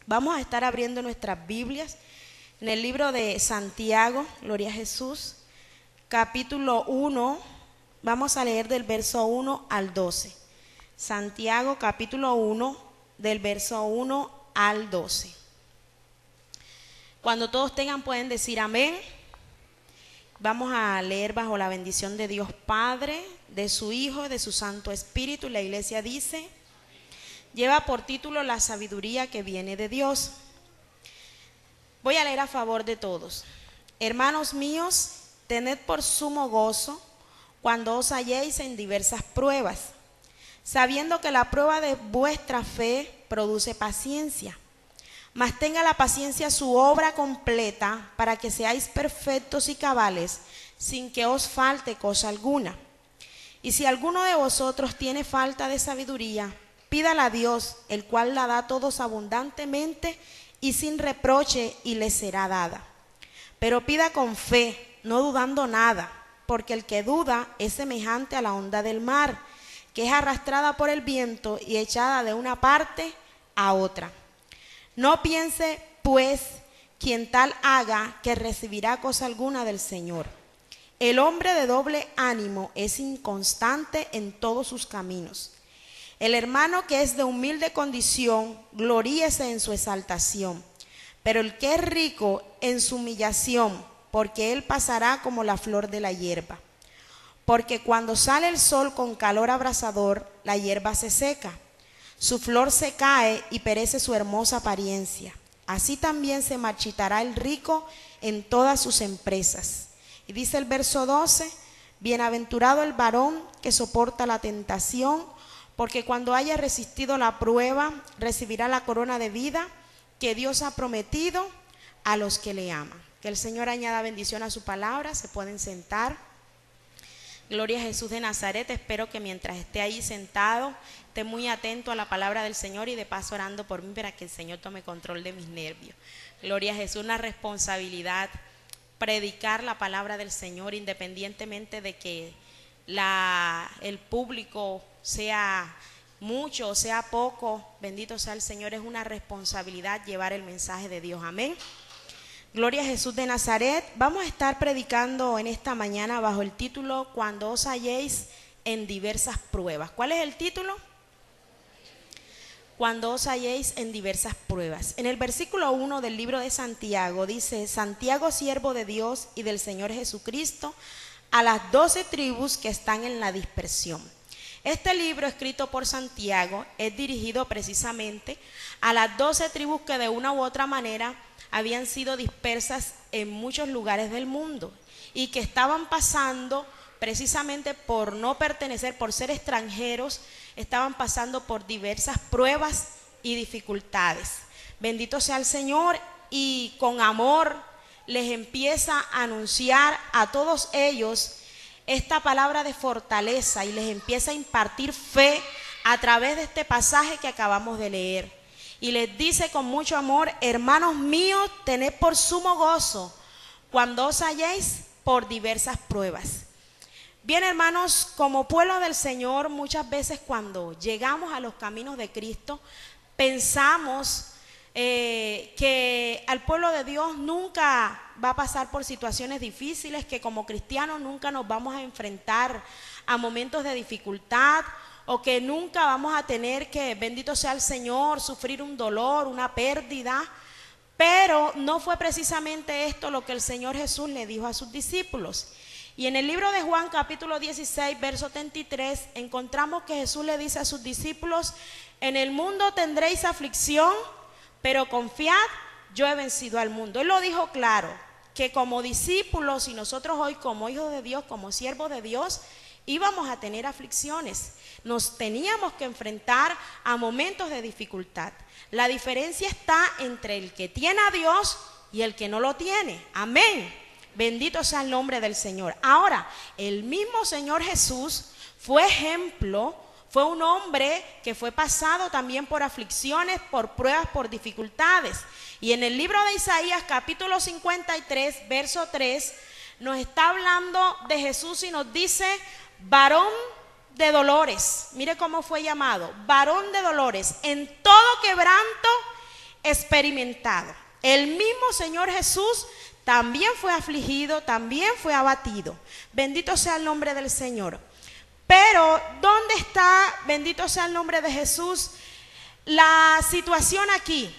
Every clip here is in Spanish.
Vamos a estar abriendo nuestras Biblias en el libro de Santiago, gloria a Jesús, capítulo 1, vamos a leer del verso 1 al 12. Santiago, capítulo 1, del verso 1 al 12. Cuando todos tengan pueden decir amén. Vamos a leer bajo la bendición de Dios Padre, de su Hijo y de su Santo Espíritu. Y la iglesia dice: lleva por título La sabiduría que viene de Dios. Voy a leer a favor de todos. Hermanos míos, tened por sumo gozo cuando os halléis en diversas pruebas, sabiendo que la prueba de vuestra fe produce paciencia. Mas tenga la paciencia su obra completa, para que seáis perfectos y cabales, sin que os falte cosa alguna. Y si alguno de vosotros tiene falta de sabiduría, pídala a Dios, el cual la da a todos abundantemente y sin reproche, y le será dada. Pero pida con fe, no dudando nada, porque el que duda es semejante a la onda del mar, que es arrastrada por el viento y echada de una parte a otra. No piense, pues, quien tal haga, que recibirá cosa alguna del Señor. El hombre de doble ánimo es inconstante en todos sus caminos. El hermano que es de humilde condición, gloríese en su exaltación, pero el que es rico en su humillación, porque él pasará como la flor de la hierba. Porque cuando sale el sol con calor abrasador, la hierba se seca, su flor se cae y perece su hermosa apariencia. Así también se marchitará el rico en todas sus empresas. Y dice el verso 12, bienaventurado el varón que soporta la tentación, porque cuando haya resistido la prueba, recibirá la corona de vida que Dios ha prometido a los que le aman. Que el Señor añada bendición a su palabra. Se pueden sentar. Gloria a Jesús de Nazaret. Espero que mientras esté ahí sentado, esté muy atento a la palabra del Señor y de paso orando por mí para que el Señor tome control de mis nervios. Gloria a Jesús, una responsabilidad predicar la palabra del Señor, independientemente de que el público sea mucho o sea poco. Bendito sea el Señor, es una responsabilidad llevar el mensaje de Dios. Amén. Gloria a Jesús de Nazaret. Vamos a estar predicando en esta mañana bajo el título Cuando os halléis en diversas pruebas. ¿Cuál es el título? Cuando os halléis en diversas pruebas. En el versículo 1 del libro de Santiago dice: Santiago, siervo de Dios y del Señor Jesucristo, a las 12 tribus que están en la dispersión. Este libro, escrito por Santiago, es dirigido precisamente a las 12 tribus que de una u otra manera habían sido dispersas en muchos lugares del mundo y que estaban pasando precisamente por no pertenecer, por ser extranjeros, estaban pasando por diversas pruebas y dificultades. Bendito sea el Señor, y con amor les empieza a anunciar a todos ellos esta palabra de fortaleza y les empieza a impartir fe a través de este pasaje que acabamos de leer. Y les dice con mucho amor: hermanos míos, tened por sumo gozo cuando os halléis por diversas pruebas. Bien, hermanos, como pueblo del Señor, muchas veces cuando llegamos a los caminos de Cristo, pensamos que al pueblo de Dios nunca va a pasar por situaciones difíciles, que como cristianos nunca nos vamos a enfrentar a momentos de dificultad, o que nunca vamos a tener que, bendito sea el Señor, sufrir un dolor, una pérdida. Pero no fue precisamente esto lo que el Señor Jesús le dijo a sus discípulos. Y en el libro de Juan capítulo 16 verso 33 encontramos que Jesús le dice a sus discípulos: en el mundo tendréis aflicción, pero confiad, yo he vencido al mundo. Él lo dijo claro, que como discípulos y nosotros hoy como hijos de Dios, como siervos de Dios, íbamos a tener aflicciones. Nos teníamos que enfrentar a momentos de dificultad. La diferencia está entre el que tiene a Dios y el que no lo tiene. Amén. Bendito sea el nombre del Señor. Ahora, el mismo Señor Jesús fue ejemplo, fue un hombre que fue pasado también por aflicciones, por pruebas, por dificultades. Y en el libro de Isaías capítulo 53 verso 3 nos está hablando de Jesús y nos dice: varón de dolores. Mire cómo fue llamado: varón de dolores, en todo quebranto experimentado. El mismo Señor Jesús también fue afligido, también fue abatido. Bendito sea el nombre del Señor. Pero, ¿dónde está, bendito sea el nombre de Jesús, la situación aquí?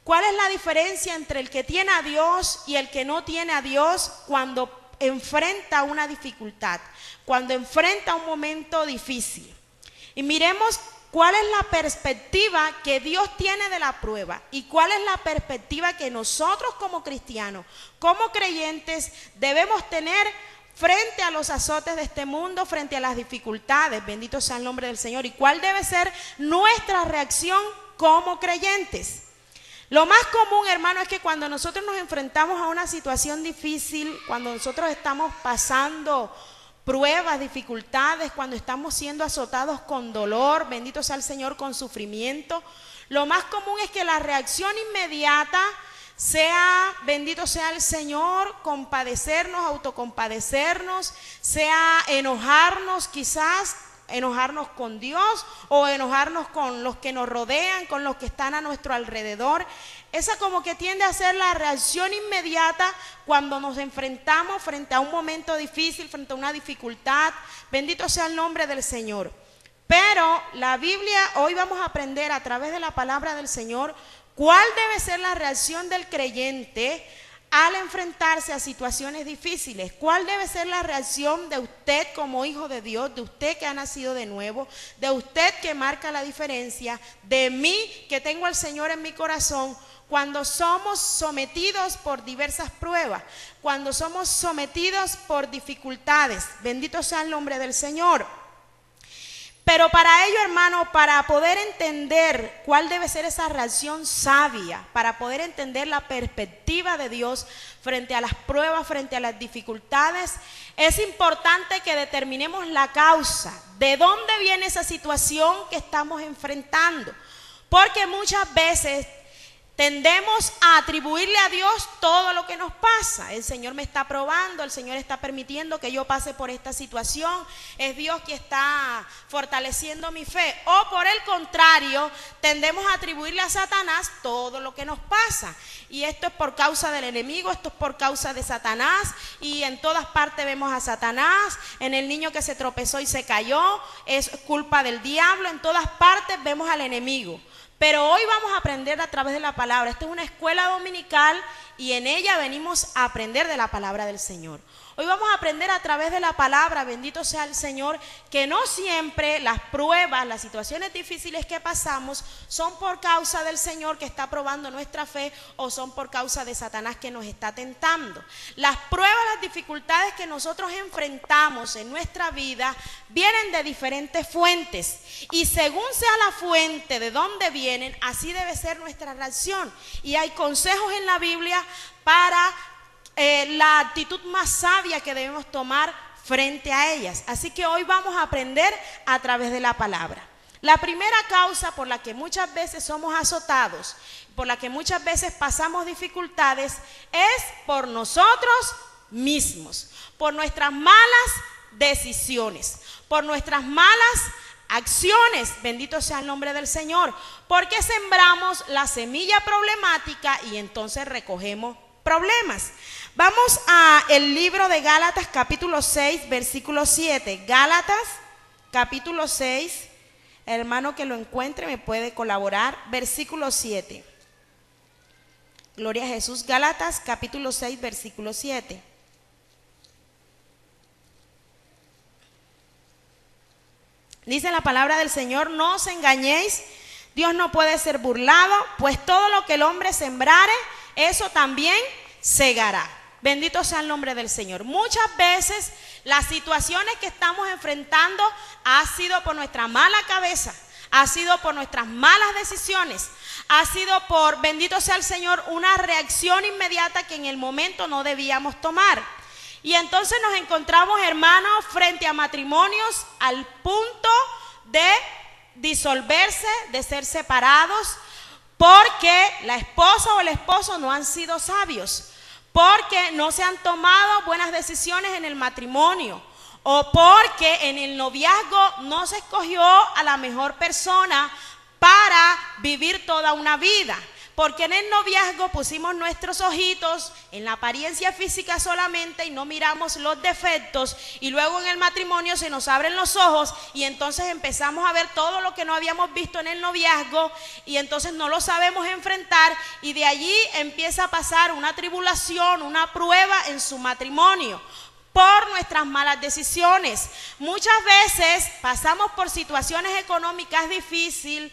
¿Cuál es la diferencia entre el que tiene a Dios y el que no tiene a Dios cuando enfrenta una dificultad, cuando enfrenta un momento difícil? Y miremos cuál es la perspectiva que Dios tiene de la prueba y cuál es la perspectiva que nosotros como cristianos, como creyentes, debemos tener frente a los azotes de este mundo, frente a las dificultades. Bendito sea el nombre del Señor. ¿Y cuál debe ser nuestra reacción como creyentes? Lo más común, hermano, es que cuando nosotros nos enfrentamos a una situación difícil, cuando nosotros estamos pasando pruebas, dificultades, cuando estamos siendo azotados con dolor, bendito sea el Señor, con sufrimiento, lo más común es que la reacción inmediata sea, bendito sea el Señor, compadecernos, autocompadecernos, sea enojarnos quizás, enojarnos con Dios o enojarnos con los que nos rodean, con los que están a nuestro alrededor. Esa como que tiende a ser la reacción inmediata cuando nos enfrentamos frente a un momento difícil, frente a una dificultad. Bendito sea el nombre del Señor. Pero la Biblia, hoy vamos a aprender a través de la palabra del Señor cuál debe ser la reacción del creyente al enfrentarse a situaciones difíciles. ¿Cuál debe ser la reacción de usted como hijo de Dios, de usted que ha nacido de nuevo, de usted que marca la diferencia, de mí que tengo al Señor en mi corazón, cuando somos sometidos por diversas pruebas, cuando somos sometidos por dificultades? Bendito sea el nombre del Señor. Pero para ello, hermano, para poder entender cuál debe ser esa reacción sabia, para poder entender la perspectiva de Dios frente a las pruebas, frente a las dificultades, es importante que determinemos la causa, de dónde viene esa situación que estamos enfrentando. Porque muchas veces tendemos a atribuirle a Dios todo lo que nos pasa. El Señor me está probando, el Señor está permitiendo que yo pase por esta situación, es Dios que está fortaleciendo mi fe. O por el contrario, tendemos a atribuirle a Satanás todo lo que nos pasa. Y esto es por causa del enemigo, esto es por causa de Satanás, y en todas partes vemos a Satanás. En el niño que se tropezó y se cayó, es culpa del diablo. En todas partes vemos al enemigo. Pero hoy vamos a aprender a través de la palabra. Esta es una escuela dominical y en ella venimos a aprender de la palabra del Señor. Hoy vamos a aprender a través de la palabra, bendito sea el Señor, que no siempre las pruebas, las situaciones difíciles que pasamos son por causa del Señor que está probando nuestra fe o son por causa de Satanás que nos está tentando. Las pruebas, las dificultades que nosotros enfrentamos en nuestra vida vienen de diferentes fuentes y según sea la fuente de donde vienen, así debe ser nuestra reacción. Y hay consejos en la Biblia para la actitud más sabia que debemos tomar frente a ellas. Así que hoy vamos a aprender a través de la palabra. La primera causa por la que muchas veces somos azotados, por la que muchas veces pasamos dificultades, es por nosotros mismos, por nuestras malas decisiones, por nuestras malas acciones. Bendito sea el nombre del Señor, porque sembramos la semilla problemática y entonces recogemos problemas. Vamos a el libro de Gálatas capítulo 6 versículo 7. Gálatas capítulo 6, hermano que lo encuentre me puede colaborar, versículo 7. Gloria a Jesús. Gálatas capítulo 6 versículo 7. Dice la palabra del Señor: no os engañéis, Dios no puede ser burlado, pues todo lo que el hombre sembrare, eso también segará. Bendito sea el nombre del Señor. Muchas veces las situaciones que estamos enfrentando ha sido por nuestra mala cabeza, ha sido por nuestras malas decisiones, ha sido por, bendito sea el Señor, una reacción inmediata que en el momento no debíamos tomar. Y entonces nos encontramos, hermanos, frente a matrimonios al punto de disolverse, de ser separados, porque la esposa o el esposo no han sido sabios, porque no se han tomado buenas decisiones en el matrimonio, o porque en el noviazgo no se escogió a la mejor persona para vivir toda una vida, Porque en el noviazgo pusimos nuestros ojitos en la apariencia física solamente y no miramos los defectos, y luego en el matrimonio se nos abren los ojos y entonces empezamos a ver todo lo que no habíamos visto en el noviazgo y entonces no lo sabemos enfrentar, y de allí empieza a pasar una tribulación, una prueba en su matrimonio por nuestras malas decisiones. Muchas veces pasamos por situaciones económicas difíciles,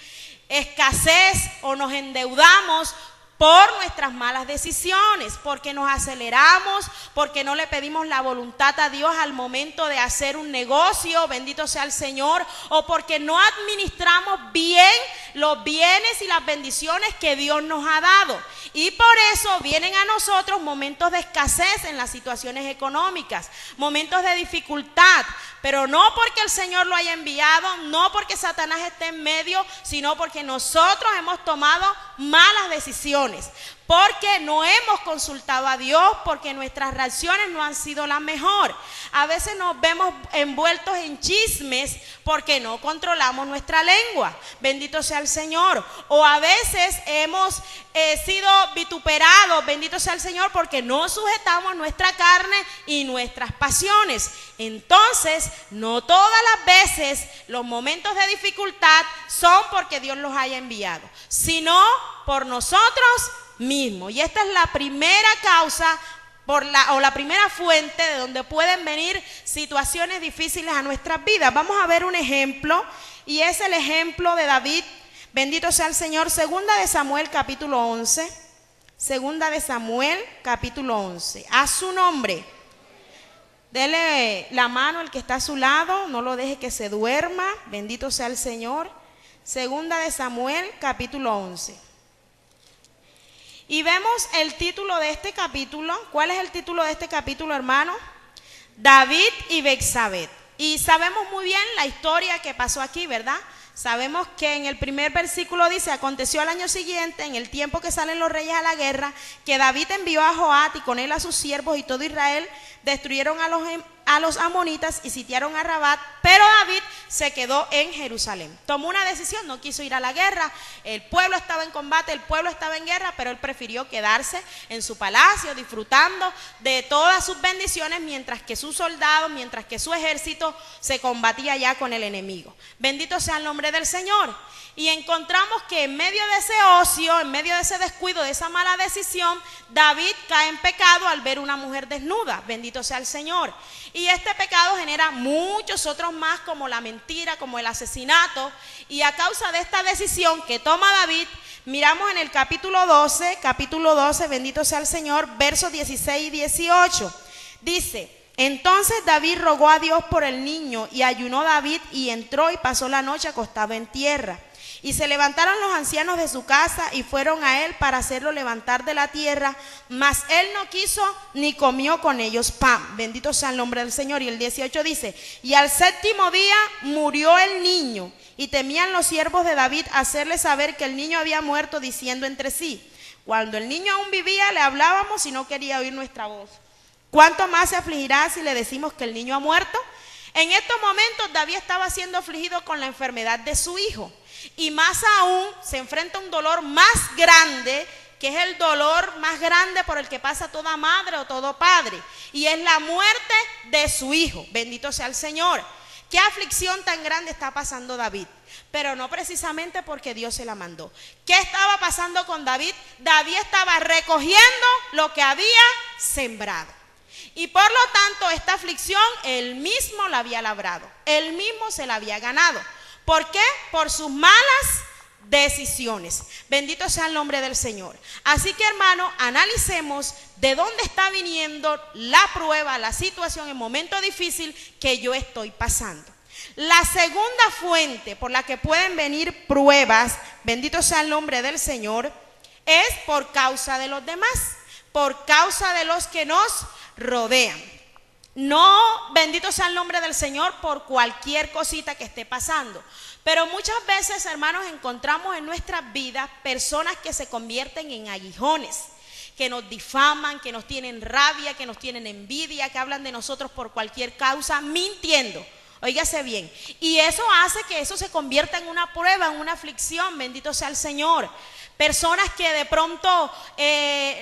escasez, o nos endeudamos por nuestras malas decisiones, porque nos aceleramos, porque no le pedimos la voluntad a Dios al momento de hacer un negocio, bendito sea el Señor, o porque no administramos bien los bienes y las bendiciones que Dios nos ha dado. Y por eso vienen a nosotros momentos de escasez en las situaciones económicas, momentos de dificultad, pero no porque el Señor lo haya enviado, no porque Satanás esté en medio, sino porque nosotros hemos tomado malas decisiones, porque no hemos consultado a Dios, porque nuestras reacciones no han sido las mejores. A veces nos vemos envueltos en chismes porque no controlamos nuestra lengua, bendito sea el Señor. O a veces hemos sido vituperados, bendito sea el Señor, porque no sujetamos nuestra carne y nuestras pasiones. Entonces, no todas las veces los momentos de dificultad son porque Dios los haya enviado, sino por nosotros mismos. Y esta es la primera causa o la primera fuente de donde pueden venir situaciones difíciles a nuestras vidas. Vamos a ver un ejemplo, y es el ejemplo de David, bendito sea el Señor. Segunda de Samuel capítulo 11, Segunda de Samuel capítulo 11. A su nombre. Dele la mano al que está a su lado, no lo deje que se duerma, bendito sea el Señor. Segunda de Samuel capítulo 11. Y vemos el título de este capítulo. ¿Cuál es el título de este capítulo, hermano? David y Betsabé. Y sabemos muy bien la historia que pasó aquí, ¿verdad? Sabemos que en el primer versículo dice: aconteció al año siguiente, en el tiempo que salen los reyes a la guerra, que David envió a Joab y con él a sus siervos y todo Israel, destruyeron a los amonitas y sitiaron a Rabat, pero David se quedó en Jerusalén. Tomó una decisión, no quiso ir a la guerra. El pueblo estaba en combate, el pueblo estaba en guerra, pero él prefirió quedarse en su palacio disfrutando de todas sus bendiciones, mientras que sus soldados, mientras que su ejército se combatía ya con el enemigo. Bendito sea el nombre del Señor. Y encontramos que en medio de ese ocio, en medio de ese descuido, de esa mala decisión, David cae en pecado al ver una mujer desnuda. Bendito sea el Señor. Y este pecado genera muchos otros más, como la mentira, como el asesinato. Y a causa de esta decisión que toma David, miramos en el capítulo 12, bendito sea el Señor, versos 16 y 18. Dice: entonces David rogó a Dios por el niño, y ayunó David y entró y pasó la noche acostado en tierra. Y se levantaron los ancianos de su casa y fueron a él para hacerlo levantar de la tierra, mas él no quiso ni comió con ellos pan. Bendito sea el nombre del Señor. Y el 18 dice: y al séptimo día murió el niño, y temían los siervos de David hacerle saber que el niño había muerto, diciendo entre sí: cuando el niño aún vivía le hablábamos y no quería oír nuestra voz. ¿Cuánto más se afligirá si le decimos que el niño ha muerto? En estos momentos David estaba siendo afligido con la enfermedad de su hijo. Y más aún se enfrenta a un dolor más grande, que es el dolor más grande por el que pasa toda madre o todo padre, y es la muerte de su hijo. Bendito sea el Señor. ¿Qué aflicción tan grande está pasando David? Pero no precisamente porque Dios se la mandó. ¿Qué estaba pasando con David? David estaba recogiendo lo que había sembrado. Y por lo tanto esta aflicción él mismo la había labrado, él mismo se la había ganado. ¿Por qué? Por sus malas decisiones. Bendito sea el nombre del Señor. Así que, hermano, analicemos de dónde está viniendo la prueba, la situación, el momento difícil que yo estoy pasando. La segunda fuente por la que pueden venir pruebas, bendito sea el nombre del Señor, es por causa de los demás, por causa de los que nos rodean. No, bendito sea el nombre del Señor, por cualquier cosita que esté pasando. Pero muchas veces, hermanos, encontramos en nuestras vidas personas que se convierten en aguijones, que nos difaman, que nos tienen rabia, que nos tienen envidia, que hablan de nosotros por cualquier causa, mintiendo. Óigase bien. Y eso hace que eso se convierta en una prueba, en una aflicción, bendito sea el Señor. Personas que de pronto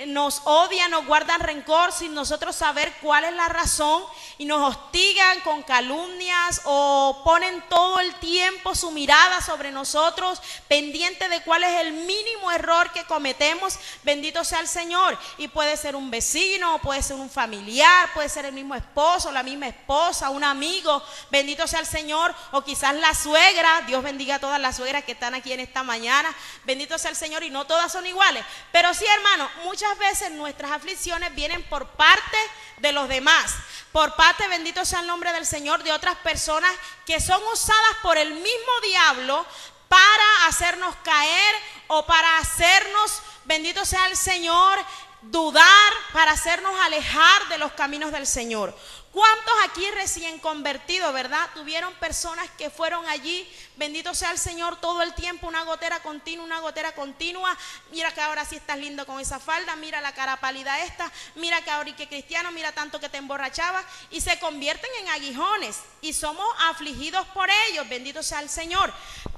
nos odian, nos guardan rencor sin nosotros saber cuál es la razón y nos hostigan con calumnias o ponen todo el tiempo su mirada sobre nosotros, pendiente de cuál es el mínimo error que cometemos. Bendito sea el Señor. Y puede ser un vecino, puede ser un familiar, puede ser el mismo esposo, la misma esposa, un amigo. Bendito sea el Señor. O quizás la suegra. Dios bendiga a todas las suegras que están aquí en esta mañana. Bendito sea el Señor. Y no todas son iguales, pero sí, hermano, muchas veces nuestras aflicciones vienen por parte de los demás, por parte, bendito sea el nombre del Señor, de otras personas que son usadas por el mismo diablo para hacernos caer o para hacernos, bendito sea el Señor, dudar, para hacernos alejar de los caminos del Señor. ¿Cuántos aquí recién convertidos, verdad? Tuvieron personas que fueron allí, bendito sea el Señor, todo el tiempo, una gotera continua. Mira que ahora sí estás lindo con esa falda, mira la cara pálida esta, mira que ahora y que cristiano, mira tanto que te emborrachabas, y se convierten en aguijones y somos afligidos por ellos, bendito sea el Señor.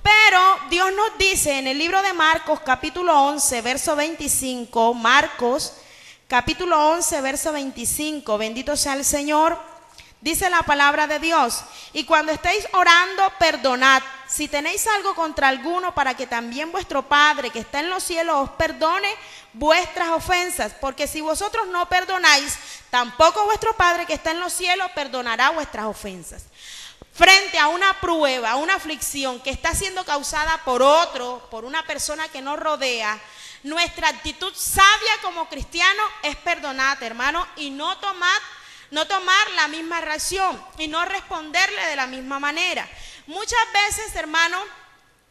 Pero Dios nos dice en el libro de Marcos, capítulo 11, verso 25, Marcos, capítulo 11, verso 25, bendito sea el Señor, dice la palabra de Dios: y cuando estéis orando, perdonad, si tenéis algo contra alguno, para que también vuestro Padre que está en los cielos os perdone vuestras ofensas, porque si vosotros no perdonáis, tampoco vuestro Padre que está en los cielos perdonará vuestras ofensas. Frente a una prueba, a una aflicción que está siendo causada por otro, por una persona que nos rodea, nuestra actitud sabia como cristiano es perdonar, hermano, y no tomar la misma reacción y no responderle de la misma manera. Muchas veces, hermano,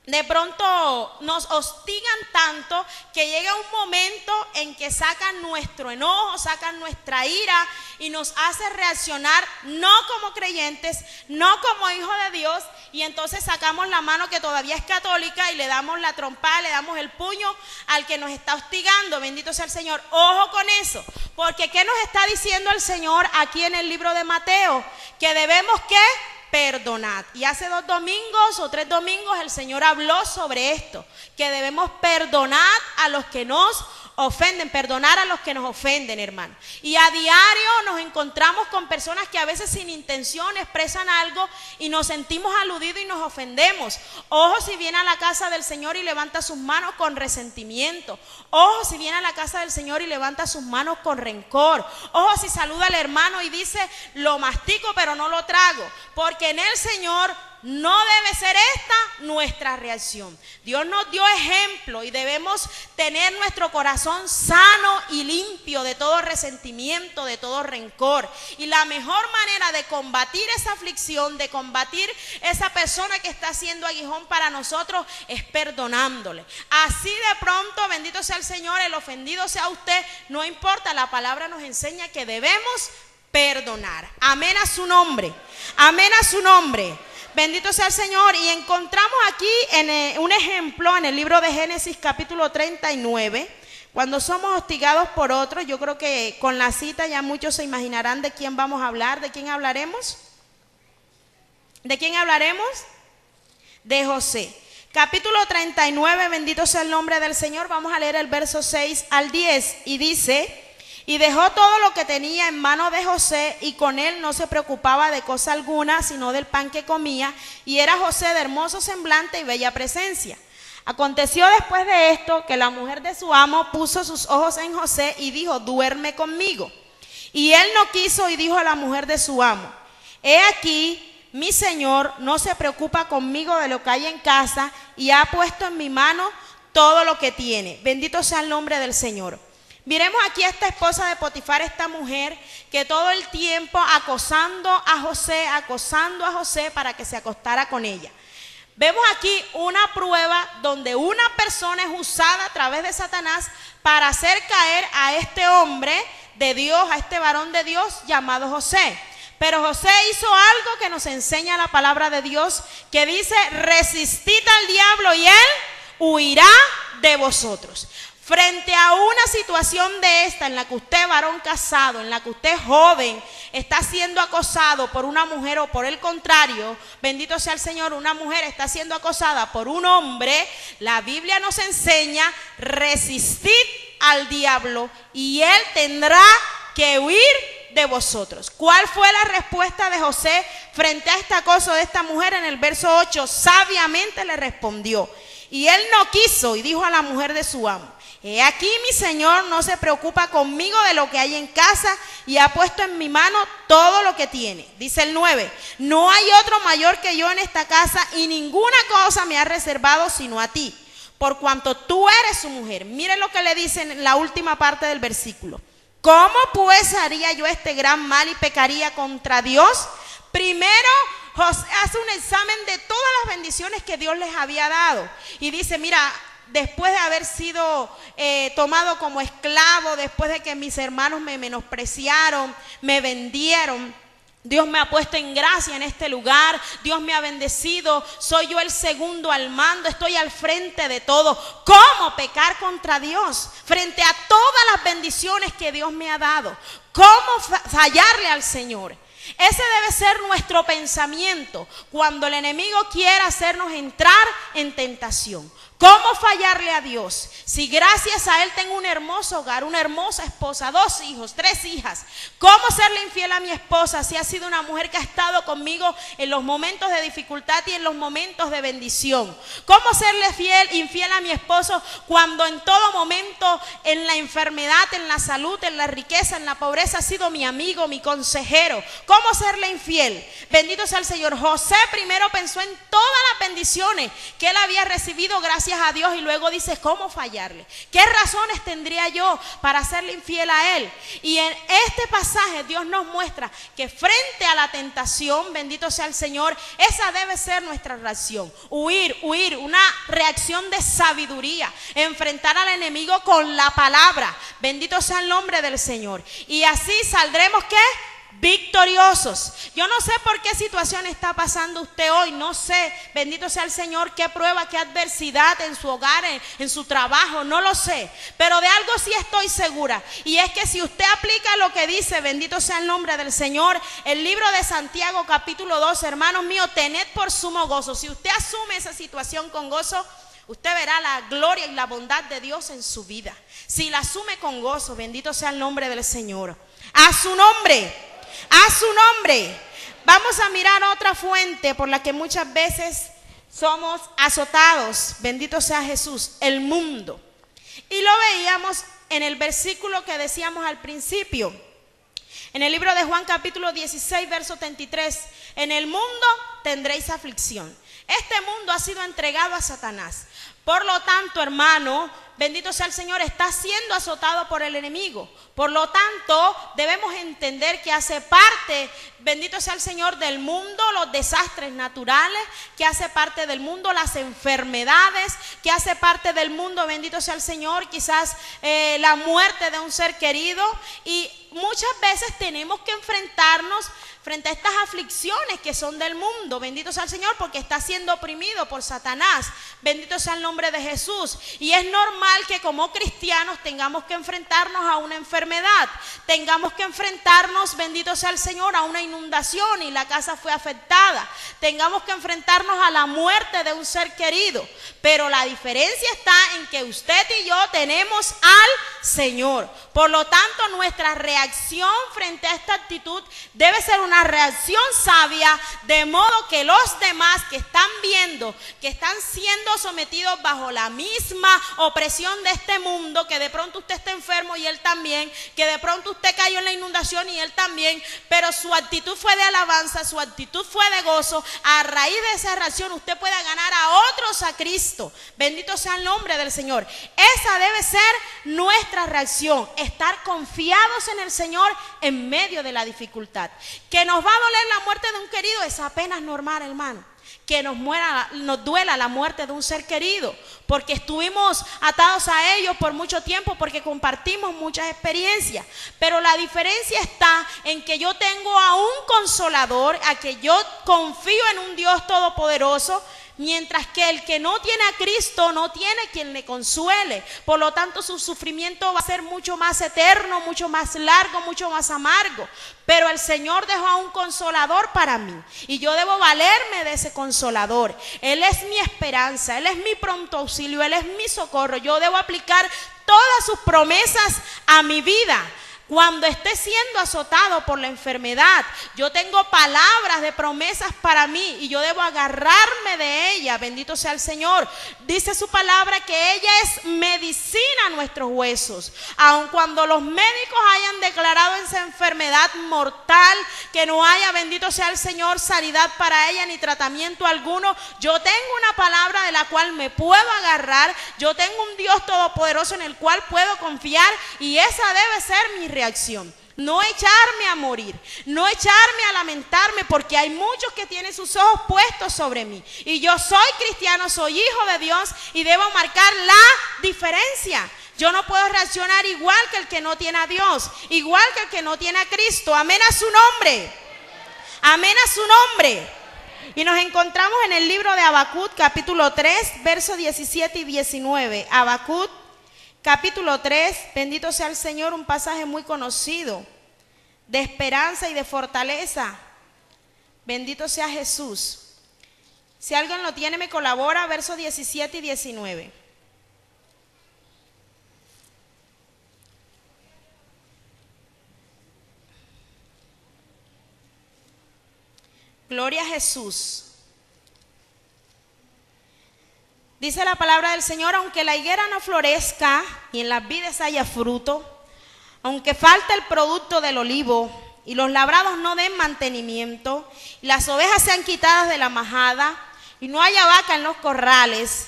de pronto nos hostigan tanto que llega un momento en que sacan nuestro enojo, sacan nuestra ira y nos hace reaccionar no como creyentes, no como hijos de Dios, y entonces sacamos la mano que todavía es católica y le damos la trompada, le damos el puño al que nos está hostigando. Bendito sea el Señor. Ojo con eso, porque ¿qué nos está diciendo el Señor aquí en el libro de Mateo? Que debemos, ¿qué? Perdonar. Y hace 2 domingos o 3 domingos el Señor habló sobre esto, que debemos perdonar a los que nos ofenden, perdonar a los que nos ofenden, hermano. Y a diario nos encontramos con personas que a veces sin intención expresan algo y nos sentimos aludidos y nos ofendemos. Ojo si viene a la casa del Señor y levanta sus manos con resentimiento. Ojo si viene a la casa del Señor y levanta sus manos con rencor. Ojo si saluda al hermano y dice: lo mastico pero no lo trago. Porque en el Señor no debe ser esta nuestra reacción. Dios nos dio ejemplo y debemos tener nuestro corazón sano y limpio de todo resentimiento, de todo rencor. Y la mejor manera de combatir esa aflicción, de combatir esa persona que está haciendo aguijón para nosotros, es perdonándole. Así de pronto, bendito sea el Señor, el ofendido sea usted, no importa, la palabra nos enseña que debemos perdonar. Amén a su nombre. Amén a su nombre. Bendito sea el Señor. Y encontramos aquí un ejemplo en el libro de Génesis capítulo 39. Cuando somos hostigados por otros, yo creo que con la cita ya muchos se imaginarán de quién vamos a hablar. ¿De quién hablaremos? ¿De quién hablaremos? De José. Capítulo 39, bendito sea el nombre del Señor. Vamos a leer el verso 6 al 10 y dice: y dejó todo lo que tenía en mano de José, y con él no se preocupaba de cosa alguna, sino del pan que comía, y era José de hermoso semblante y bella presencia. Aconteció después de esto que la mujer de su amo puso sus ojos en José y dijo: duerme conmigo. Y él no quiso y dijo a la mujer de su amo: he aquí, mi señor no se preocupa conmigo de lo que hay en casa, y ha puesto en mi mano todo lo que tiene. Bendito sea el nombre del Señor. Miremos aquí a esta esposa de Potifar, esta mujer que todo el tiempo acosando a José para que se acostara con ella. Vemos aquí una prueba donde una persona es usada a través de Satanás para hacer caer a este hombre de Dios, a este varón de Dios llamado José. Pero José hizo algo que nos enseña la palabra de Dios, que dice: resistid al diablo y él huirá de vosotros. Frente a una situación de esta en la que usted, varón casado, en la que usted, joven, está siendo acosado por una mujer, o por el contrario, bendito sea el Señor, una mujer está siendo acosada por un hombre, la Biblia nos enseña: resistid al diablo y él tendrá que huir de vosotros. ¿Cuál fue la respuesta de José frente a este acoso de esta mujer? En el verso 8, sabiamente le respondió: y él no quiso, y dijo a la mujer de su amo: he aquí mi señor no se preocupa conmigo de lo que hay en casa, y ha puesto en mi mano todo lo que tiene. Dice el 9, no hay otro mayor que yo en esta casa, y ninguna cosa me ha reservado sino a ti, por cuanto tú eres su mujer. Mire lo que le dice en la última parte del versículo: ¿cómo pues haría yo este gran mal y pecaría contra Dios? Primero José hace un examen de todas las bendiciones que Dios les había dado, y dice: mira, después de haber sido tomado como esclavo, después de que mis hermanos me menospreciaron, me vendieron, Dios me ha puesto en gracia en este lugar, Dios me ha bendecido, soy yo el segundo al mando, estoy al frente de todo. ¿Cómo pecar contra Dios frente a todas las bendiciones que Dios me ha dado? ¿Cómo fallarle al Señor? Ese debe ser nuestro pensamiento cuando el enemigo quiera hacernos entrar en tentación. ¿Cómo fallarle a Dios? Si gracias a Él tengo un hermoso hogar, una hermosa esposa, 2 hijos, 3 hijas. ¿Cómo serle infiel a mi esposa si ha sido una mujer que ha estado conmigo en los momentos de dificultad y en los momentos de bendición? ¿Cómo serle infiel a mi esposo cuando en todo momento, en la enfermedad, en la salud, en la riqueza, en la pobreza, ha sido mi amigo, mi consejero? ¿Cómo serle infiel? Bendito sea el Señor. José primero pensó en todas las bendiciones que él había recibido gracias a Dios, y luego dice: ¿cómo fallarle? ¿Qué razones tendría yo para serle infiel a él? Y en este pasaje Dios nos muestra que frente a la tentación, bendito sea el Señor, esa debe ser nuestra reacción: huir, una reacción de sabiduría, enfrentar al enemigo con la palabra. Bendito sea el nombre del Señor, y así saldremos, ¿qué? Victoriosos. Yo no sé por qué situación está pasando usted hoy, no sé, bendito sea el Señor, qué prueba, qué adversidad en su hogar, en su trabajo, no lo sé, pero de algo sí estoy segura, y es que si usted aplica lo que dice, bendito sea el nombre del Señor, el libro de Santiago capítulo 2, hermanos míos, tened por sumo gozo. Si usted asume esa situación con gozo, usted verá la gloria y la bondad de Dios en su vida. Si la asume con gozo, bendito sea el nombre del Señor. A su nombre. A su nombre. Vamos a mirar otra fuente por la que muchas veces somos azotados. Bendito sea Jesús, el mundo. Y lo veíamos en el versículo que decíamos al principio. En el libro de Juan capítulo 16, verso 33. En el mundo tendréis aflicción. Este mundo ha sido entregado a Satanás. Por lo tanto, hermano, bendito sea el Señor, está siendo azotado por el enemigo. Por lo tanto, debemos entender que hace parte, bendito sea el Señor, del mundo los desastres naturales, que hace parte del mundo las enfermedades, que hace parte del mundo, bendito sea el Señor, quizás la muerte de un ser querido. Y muchas veces tenemos que enfrentarnos frente a estas aflicciones que son del mundo, bendito sea el Señor, porque está siendo oprimido por Satanás, bendito sea el nombre de Jesús. Y es normal que como cristianos tengamos que enfrentarnos a una enfermedad, tengamos que enfrentarnos, bendito sea el Señor, a una inundación y la casa fue afectada, tengamos que enfrentarnos a la muerte de un ser querido, pero la diferencia está en que usted y yo tenemos al Señor. Por lo tanto, nuestra reacción frente a esta actitud debe ser una reacción sabia, de modo que los demás que están viendo, que están siendo sometidos bajo la misma opresión de este mundo, que de pronto usted está enfermo y él también, que de pronto usted cayó en la inundación y él también, pero su actitud fue de alabanza, su actitud fue de gozo. A raíz de esa reacción usted pueda ganar a otros a Cristo. Bendito sea el nombre del Señor. Esa debe ser nuestra reacción, estar confiados en el Señor en medio de la dificultad. Que nos va a doler la muerte de un querido es apenas normal, hermano. Que nos duela la muerte de un ser querido, porque estuvimos atados a ellos por mucho tiempo, porque compartimos muchas experiencias. Pero la diferencia está en que yo tengo a un consolador, a que yo confío en un Dios todopoderoso, mientras que el que no tiene a Cristo no tiene quien le consuele. Por lo tanto, su sufrimiento va a ser mucho más eterno, mucho más largo, mucho más amargo. Pero el Señor dejó a un consolador para mí y yo debo valerme de ese consolador. Él es mi esperanza, Él es mi pronto auxilio, Él es mi socorro. Yo debo aplicar todas sus promesas a mi vida. Cuando esté siendo azotado por la enfermedad, yo tengo palabras de promesas para mí y yo debo agarrarme de ella. Bendito sea el Señor. Dice su palabra que ella es medicina a nuestros huesos. Aun cuando los médicos hayan declarado esa enfermedad mortal, que no haya, bendito sea el Señor, sanidad para ella ni tratamiento alguno, yo tengo una palabra de la cual me puedo agarrar. Yo tengo un Dios todopoderoso en el cual puedo confiar y esa debe ser mi reacción. No echarme a morir, no echarme a lamentarme, porque hay muchos que tienen sus ojos puestos sobre mí. Y yo soy cristiano, soy hijo de Dios y debo marcar la diferencia. Yo no puedo reaccionar igual que el que no tiene a Dios, igual que el que no tiene a Cristo. Amén a su nombre. Amén a su nombre. Y nos encontramos en el libro de Habacuc, capítulo 3, versos 17 y 19. Habacuc, capítulo 3, bendito sea el Señor, un pasaje muy conocido, de esperanza y de fortaleza. Bendito sea Jesús. Si alguien lo tiene, me colabora, versos 17 y 19. Gloria a Jesús. Dice la palabra del Señor: aunque la higuera no florezca y en las vides haya fruto, aunque falte el producto del olivo y los labrados no den mantenimiento, y las ovejas sean quitadas de la majada y no haya vaca en los corrales,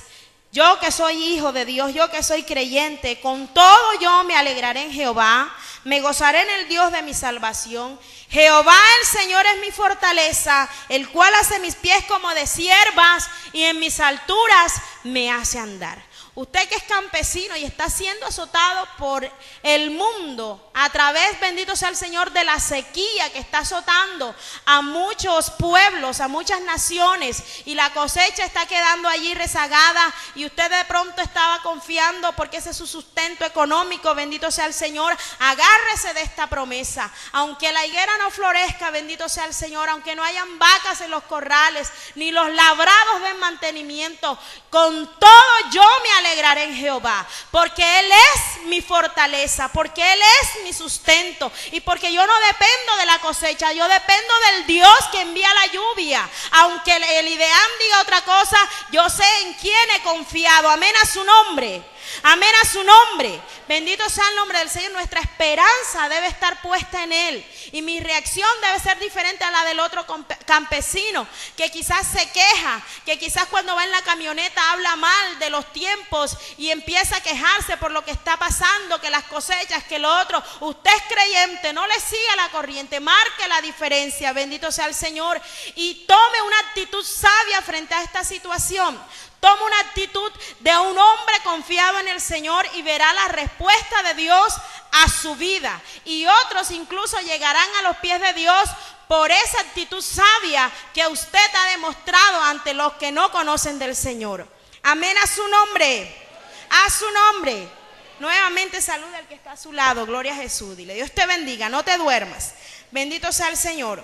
yo que soy hijo de Dios, yo que soy creyente, con todo yo me alegraré en Jehová, me gozaré en el Dios de mi salvación. Jehová el Señor es mi fortaleza, el cual hace mis pies como de ciervas y en mis alturas me hace andar. Usted que es campesino y está siendo azotado por el mundo a través, bendito sea el Señor, de la sequía que está azotando a muchos pueblos, a muchas naciones, y la cosecha está quedando allí rezagada y usted de pronto estaba confiando porque ese es su sustento económico, bendito sea el Señor, agárrese de esta promesa. Aunque la higuera no florezca, bendito sea el Señor, aunque no hayan vacas en los corrales, ni los labrados den mantenimiento, con todo yo me alegraré en Jehová, porque Él es mi fortaleza, porque Él es mi sustento y porque yo no dependo de la cosecha, yo dependo del Dios que envía la lluvia. Aunque el IDEAM diga otra cosa, yo sé en quién he confiado. Amén a su nombre. Amén a su nombre. Bendito sea el nombre del Señor. Nuestra esperanza debe estar puesta en Él y mi reacción debe ser diferente a la del otro campesino que quizás se queja, que quizás cuando va en la camioneta habla mal de los tiempos y empieza a quejarse por lo que está pasando, que las cosechas, que lo otro. Usted es creyente, no le siga la corriente, marque la diferencia, bendito sea el Señor, y tome una actitud sabia frente a esta situación. Toma una actitud de un hombre confiado en el Señor y verá la respuesta de Dios a su vida. Y otros incluso llegarán a los pies de Dios por esa actitud sabia que usted ha demostrado ante los que no conocen del Señor. Amén a su nombre. A su nombre. Nuevamente saluda al que está a su lado. Gloria a Jesús. Dile: Dios te bendiga, no te duermas. Bendito sea el Señor.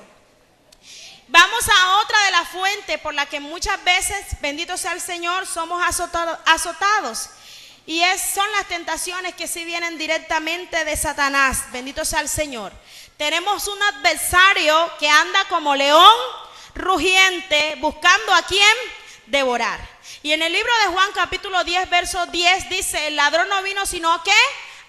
Vamos a otra de las fuentes por la que muchas veces, bendito sea el Señor, somos azotados. Y son las tentaciones que sí vienen directamente de Satanás. Bendito sea el Señor. Tenemos un adversario que anda como león rugiente buscando a quién devorar. Y en el libro de Juan capítulo 10 verso 10 dice: el ladrón no vino sino ¿qué?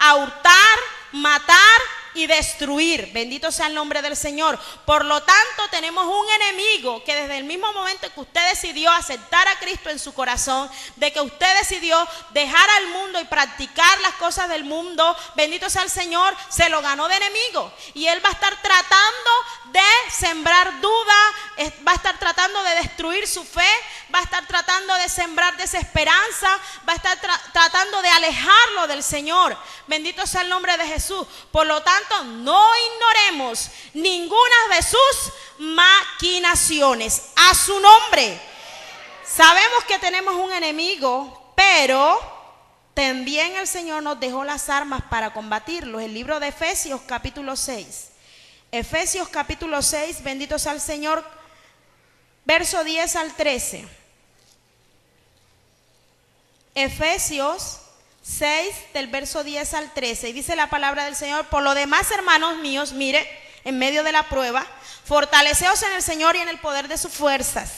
A hurtar, matar y destruir. Bendito sea el nombre del Señor. Por lo tanto, tenemos un enemigo que desde el mismo momento que usted decidió aceptar a Cristo en su corazón, de que usted decidió dejar al mundo y practicar las cosas del mundo, bendito sea el Señor, se lo ganó de enemigo. Y él va a estar tratando de sembrar duda, va a estar tratando de destruir su fe, va a estar tratando de sembrar desesperanza, va a estar tratando de alejarlo del Señor. Bendito sea el nombre de Jesús. Por lo tanto, no ignoremos ninguna de sus maquinaciones. A su nombre. Sabemos que tenemos un enemigo, pero también el Señor nos dejó las armas para combatirlos. El libro de Efesios capítulo 6. Efesios capítulo 6, bendito sea el Señor, verso 10 al 13. Efesios 6 del verso 10 al 13. Y dice la palabra del Señor: por lo demás, hermanos míos, mire, en medio de la prueba, fortaleceos en el Señor y en el poder de sus fuerzas.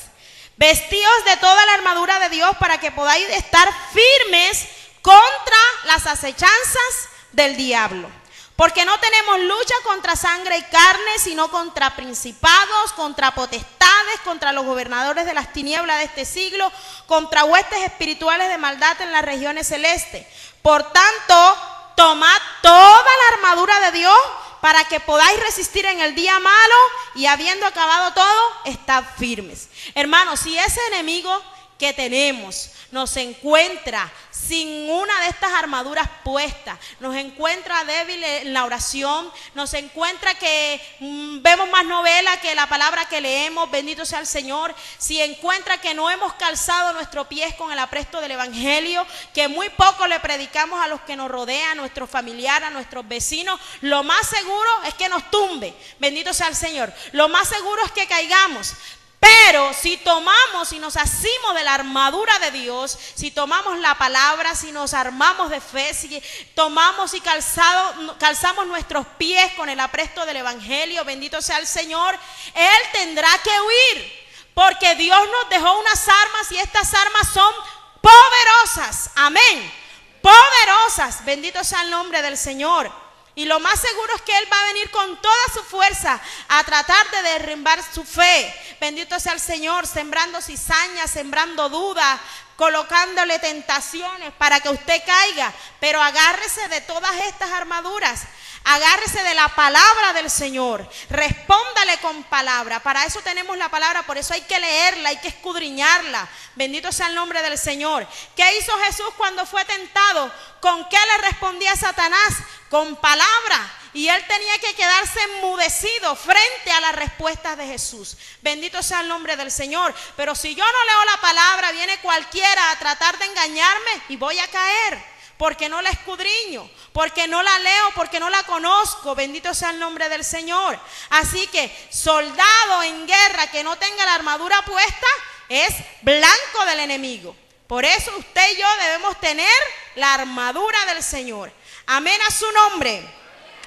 Vestíos de toda la armadura de Dios para que podáis estar firmes contra las acechanzas del diablo. Porque no tenemos lucha contra sangre y carne, sino contra principados, contra potestades, contra los gobernadores de las tinieblas de este siglo, contra huestes espirituales de maldad en las regiones celestes. Por tanto, tomad toda la armadura de Dios para que podáis resistir en el día malo y habiendo acabado todo, estad firmes. Hermanos, si ese enemigo que tenemos nos encuentra sin una de estas armaduras puestas, nos encuentra débil en la oración, nos encuentra que vemos más novela que la palabra que leemos, bendito sea el Señor, si encuentra que no hemos calzado nuestros pies con el apresto del evangelio, que muy poco le predicamos a los que nos rodean, a nuestros familiares, a nuestros vecinos, lo más seguro es que nos tumbe, bendito sea el Señor, lo más seguro es que caigamos. Pero si tomamos y nos asimos de la armadura de Dios, si tomamos la palabra, si nos armamos de fe, si tomamos y calzamos nuestros pies con el apresto del evangelio, bendito sea el Señor, Él tendrá que huir, porque Dios nos dejó unas armas y estas armas son poderosas, amén, poderosas, bendito sea el nombre del Señor. Y lo más seguro es que Él va a venir con toda su fuerza a tratar de derrumbar su fe. Bendito sea el Señor, sembrando cizañas, sembrando dudas, colocándole tentaciones para que usted caiga. Pero agárrese de todas estas armaduras. Agárrese de la palabra del Señor, respóndale con palabra. Para eso tenemos la palabra, por eso hay que leerla, hay que escudriñarla. Bendito sea el nombre del Señor. ¿Qué hizo Jesús cuando fue tentado? ¿Con qué le respondía Satanás? Con palabra. Y él tenía que quedarse enmudecido frente a las respuestas de Jesús. Bendito sea el nombre del Señor. Pero si yo no leo la palabra, viene cualquiera a tratar de engañarme y voy a caer. Porque no la escudriño, porque no la leo, porque no la conozco. Bendito sea el nombre del Señor. Así que soldado en guerra que no tenga la armadura puesta es blanco del enemigo. Por eso usted y yo debemos tener la armadura del Señor. Amén a su nombre.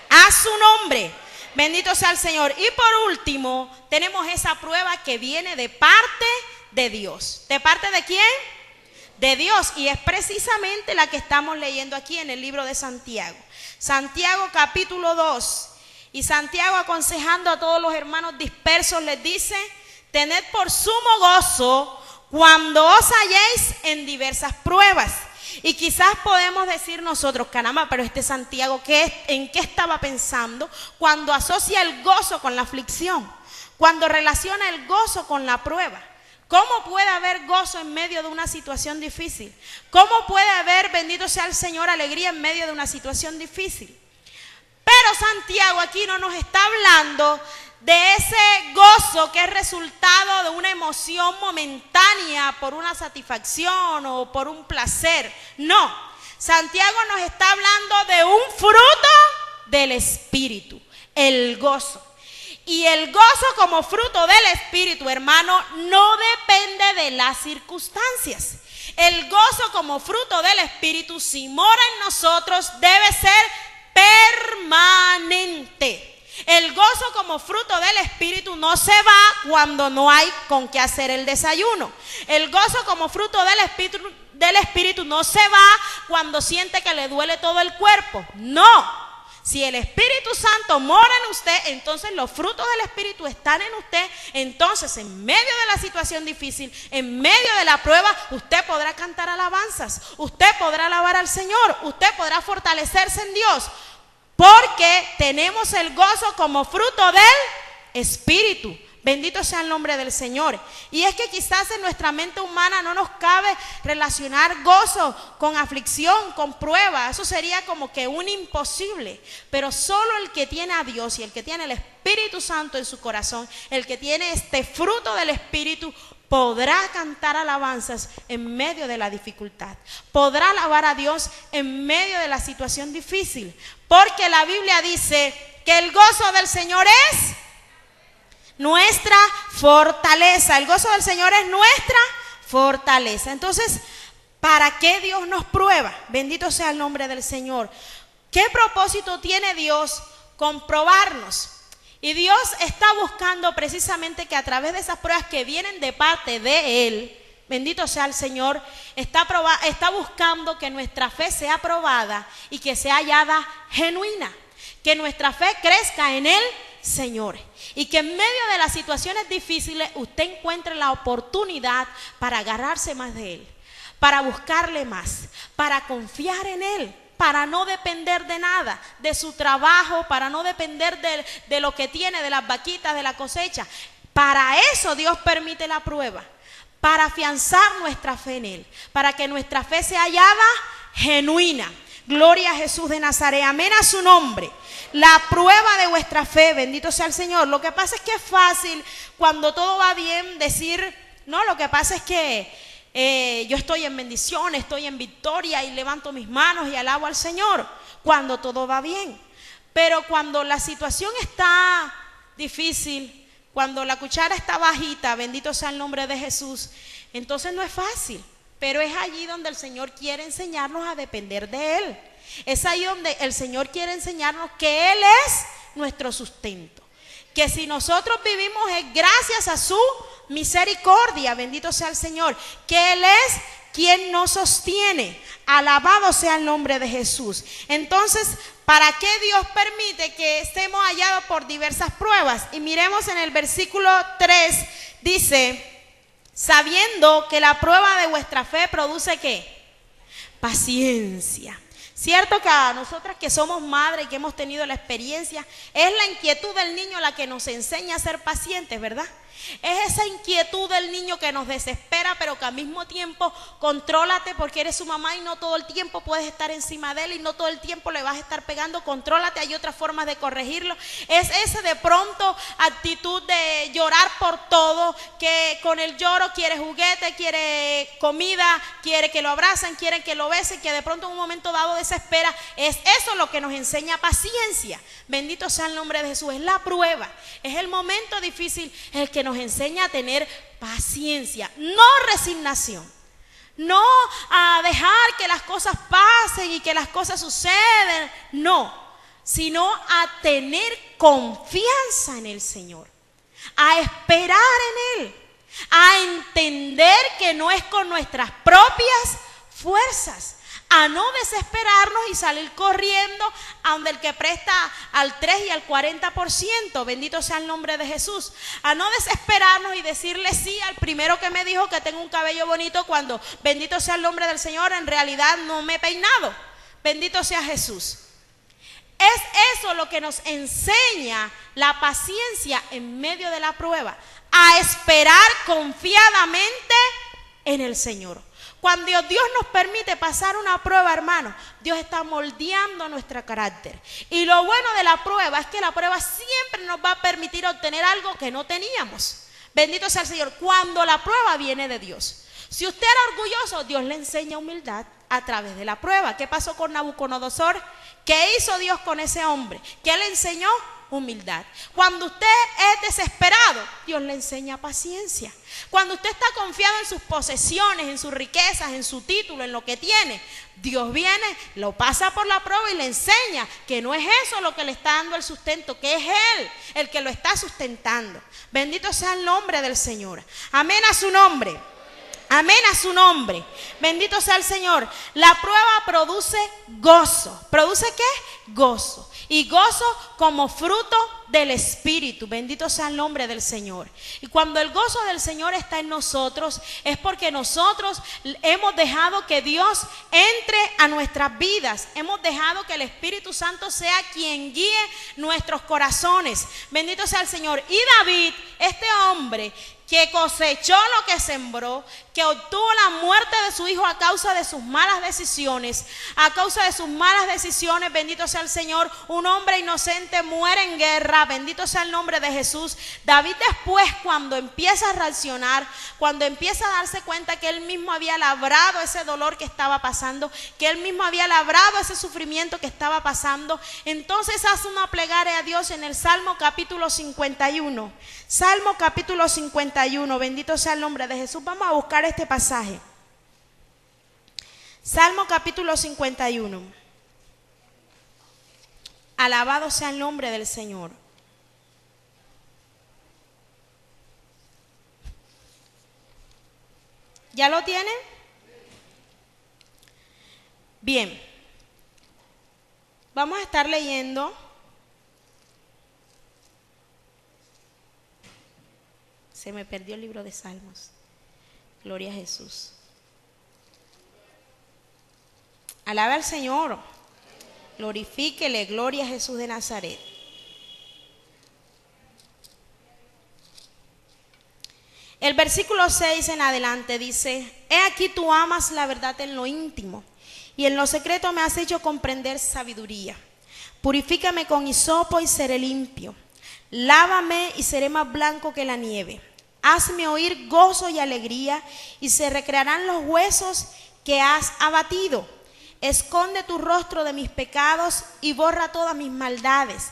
A su nombre. Bendito sea el Señor. Y por último, tenemos esa prueba que viene de parte de Dios. ¿De parte de quién? De Dios, y es precisamente la que estamos leyendo aquí en el libro de Santiago. Santiago capítulo 2. Y Santiago, aconsejando a todos los hermanos dispersos, les dice: tened por sumo gozo cuando os halléis en diversas pruebas. Y quizás podemos decir nosotros: caramba, pero este Santiago, ¿en qué estaba pensando cuando asocia el gozo con la aflicción? Cuando relaciona el gozo con la prueba. ¿Cómo puede haber gozo en medio de una situación difícil? ¿Cómo puede haber, bendito sea el Señor, alegría en medio de una situación difícil? Pero Santiago aquí no nos está hablando de ese gozo que es resultado de una emoción momentánea por una satisfacción o por un placer. No, Santiago nos está hablando de un fruto del Espíritu, el gozo. Y el gozo como fruto del Espíritu, hermano, no depende de las circunstancias. El gozo como fruto del Espíritu, si mora en nosotros, debe ser permanente. El gozo como fruto del Espíritu no se va cuando no hay con qué hacer el desayuno. El gozo como fruto del Espíritu no se va cuando siente que le duele todo el cuerpo. No. Si el Espíritu Santo mora en usted, entonces los frutos del Espíritu están en usted. Entonces, en medio de la situación difícil, en medio de la prueba, usted podrá cantar alabanzas. Usted podrá alabar al Señor. Usted podrá fortalecerse en Dios. Porque tenemos el gozo como fruto del Espíritu. Bendito sea el nombre del Señor. Y es que quizás en nuestra mente humana no nos cabe relacionar gozo con aflicción, con prueba. Eso sería como que un imposible. Pero solo el que tiene a Dios y el que tiene el Espíritu Santo en su corazón, el que tiene este fruto del Espíritu, podrá cantar alabanzas en medio de la dificultad. Podrá alabar a Dios en medio de la situación difícil. Porque la Biblia dice que el gozo del Señor es nuestra fortaleza. El gozo del Señor es nuestra fortaleza. Entonces, ¿para qué Dios nos prueba? Bendito sea el nombre del Señor. ¿Qué propósito tiene Dios con probarnos? Y Dios está buscando precisamente que a través de esas pruebas que vienen de parte de Él, bendito sea el Señor, está buscando que nuestra fe sea probada y que sea hallada genuina. Que nuestra fe crezca en el Señor. Y que en medio de las situaciones difíciles usted encuentre la oportunidad para agarrarse más de Él, para buscarle más, para confiar en Él, para no depender de nada, de su trabajo, para no depender de lo que tiene, de las vaquitas, de la cosecha. Para eso Dios permite la prueba, para afianzar nuestra fe en Él, para que nuestra fe sea hallada genuina. Gloria a Jesús de Nazaret, amén a su nombre. La prueba de vuestra fe, bendito sea el Señor. Lo que pasa es que es fácil cuando todo va bien decir, no, lo que pasa es que yo estoy en bendición, estoy en victoria y levanto mis manos y alabo al Señor cuando todo va bien. Pero cuando la situación está difícil, cuando la cuchara está bajita, bendito sea el nombre de Jesús, entonces no es fácil. Pero es allí donde el Señor quiere enseñarnos a depender de Él. Es ahí donde el Señor quiere enseñarnos que Él es nuestro sustento. Que si nosotros vivimos es gracias a su misericordia, bendito sea el Señor. Que Él es quien nos sostiene. Alabado sea el nombre de Jesús. Entonces, ¿para qué Dios permite que estemos hallados por diversas pruebas? Y miremos en el versículo 3, dice: sabiendo que la prueba de vuestra fe produce ¿qué? Paciencia. Cierto que a nosotras que somos madres y que hemos tenido la experiencia, es la inquietud del niño la que nos enseña a ser pacientes, ¿verdad? Es esa inquietud del niño que nos desespera, pero que al mismo tiempo contrólate porque eres su mamá y no todo el tiempo puedes estar encima de él y no todo el tiempo le vas a estar pegando. Contrólate, hay otras formas de corregirlo. Es esa de pronto actitud de llorar por todo, que con el lloro quiere juguete, quiere comida, quiere que lo abracen, quiere que lo besen, que de pronto en un momento dado desespera. Es eso lo que nos enseña paciencia. Bendito sea el nombre de Jesús. Es la prueba, es el momento difícil el que nos enseña a tener paciencia, no resignación, no a dejar que las cosas pasen y que las cosas suceden, no, sino a tener confianza en el Señor, a esperar en Él, a entender que no es con nuestras propias fuerzas, a no desesperarnos y salir corriendo a donde el que presta al 3 y al 40%, bendito sea el nombre de Jesús, a no desesperarnos y decirle sí al primero que me dijo que tengo un cabello bonito cuando, bendito sea el nombre del Señor, en realidad no me he peinado, bendito sea Jesús. Es eso lo que nos enseña la paciencia en medio de la prueba, a esperar confiadamente en el Señor. Cuando Dios nos permite pasar una prueba, hermano, Dios está moldeando nuestro carácter. Y lo bueno de la prueba es que la prueba siempre nos va a permitir obtener algo que no teníamos. Bendito sea el Señor, cuando la prueba viene de Dios. Si usted era orgulloso, Dios le enseña humildad a través de la prueba. ¿Qué pasó con Nabucodonosor? ¿Qué hizo Dios con ese hombre? ¿Qué le enseñó? Humildad. Cuando usted es desesperado, Dios le enseña paciencia. Cuando usted está confiado en sus posesiones, en sus riquezas, en su título, en lo que tiene, Dios viene, lo pasa por la prueba y le enseña que no es eso lo que le está dando el sustento, que es Él el que lo está sustentando. Bendito sea el nombre del Señor. Amén a su nombre. Amén a su nombre. Bendito sea el Señor. La prueba produce gozo. ¿Produce qué? Gozo. Y gozo como fruto del Espíritu. Bendito sea el nombre del Señor. Y cuando el gozo del Señor está en nosotros, es porque nosotros hemos dejado que Dios entre a nuestras vidas. Hemos dejado que el Espíritu Santo sea quien guíe nuestros corazones. Bendito sea el Señor. Y David, este hombre que cosechó lo que sembró, que obtuvo la muerte de su hijo a causa de sus malas decisiones, bendito sea el Señor, un hombre inocente muere en guerra, bendito sea el nombre de Jesús. David después, cuando empieza a reaccionar, cuando empieza a darse cuenta que él mismo había labrado ese dolor que estaba pasando, que él mismo había labrado ese sufrimiento que estaba pasando, entonces hace una plegaria a Dios en el Salmo capítulo 51. Salmo capítulo 51, bendito sea el nombre de Jesús. Vamos a buscar este pasaje. Salmo capítulo 51. Alabado sea el nombre del Señor. ¿Ya lo tienen? Bien. Vamos a estar leyendo. Se me perdió el libro de Salmos. Gloria a Jesús. Alabe al Señor. Glorifíquele, gloria a Jesús de Nazaret. El versículo 6 en adelante dice: He aquí tú amas la verdad en lo íntimo, y en lo secreto me has hecho comprender sabiduría. Purifícame con hisopo y seré limpio. Lávame y seré más blanco que la nieve. Hazme oír gozo y alegría, y se recrearán los huesos que has abatido. Esconde tu rostro de mis pecados y borra todas mis maldades.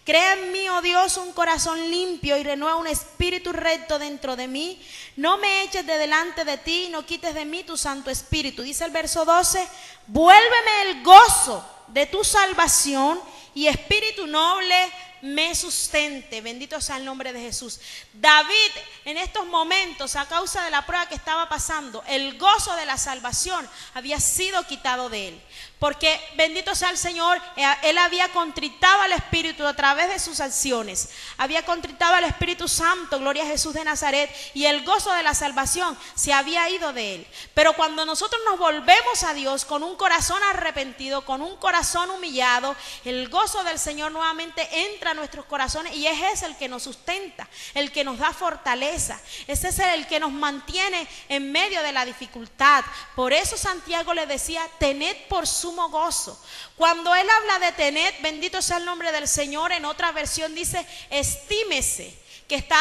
Crea en mí, oh Dios, un corazón limpio y renueva un espíritu recto dentro de mí. No me eches de delante de ti y no quites de mí tu Santo Espíritu. Dice el verso 12: Vuélveme el gozo de tu salvación y espíritu noble me sustente. Bendito sea el nombre de Jesús. David, en estos momentos, a causa de la prueba que estaba pasando, el gozo de la salvación había sido quitado de él. Porque, bendito sea el Señor, él había contritado al Espíritu a través de sus acciones. Había contritado al Espíritu Santo, gloria a Jesús de Nazaret, y el gozo de la salvación se había ido de él. Pero cuando nosotros nos volvemos a Dios con un corazón arrepentido, con un corazón humillado, el gozo del Señor nuevamente entra a nuestros corazones, y es ese el que nos sustenta, el que nos da fortaleza. Ese es el que nos mantiene en medio de la dificultad. Por eso Santiago le decía: tened por sumo gozo. Cuando él habla de tened, bendito sea el nombre del Señor, en otra versión dice estímese, que está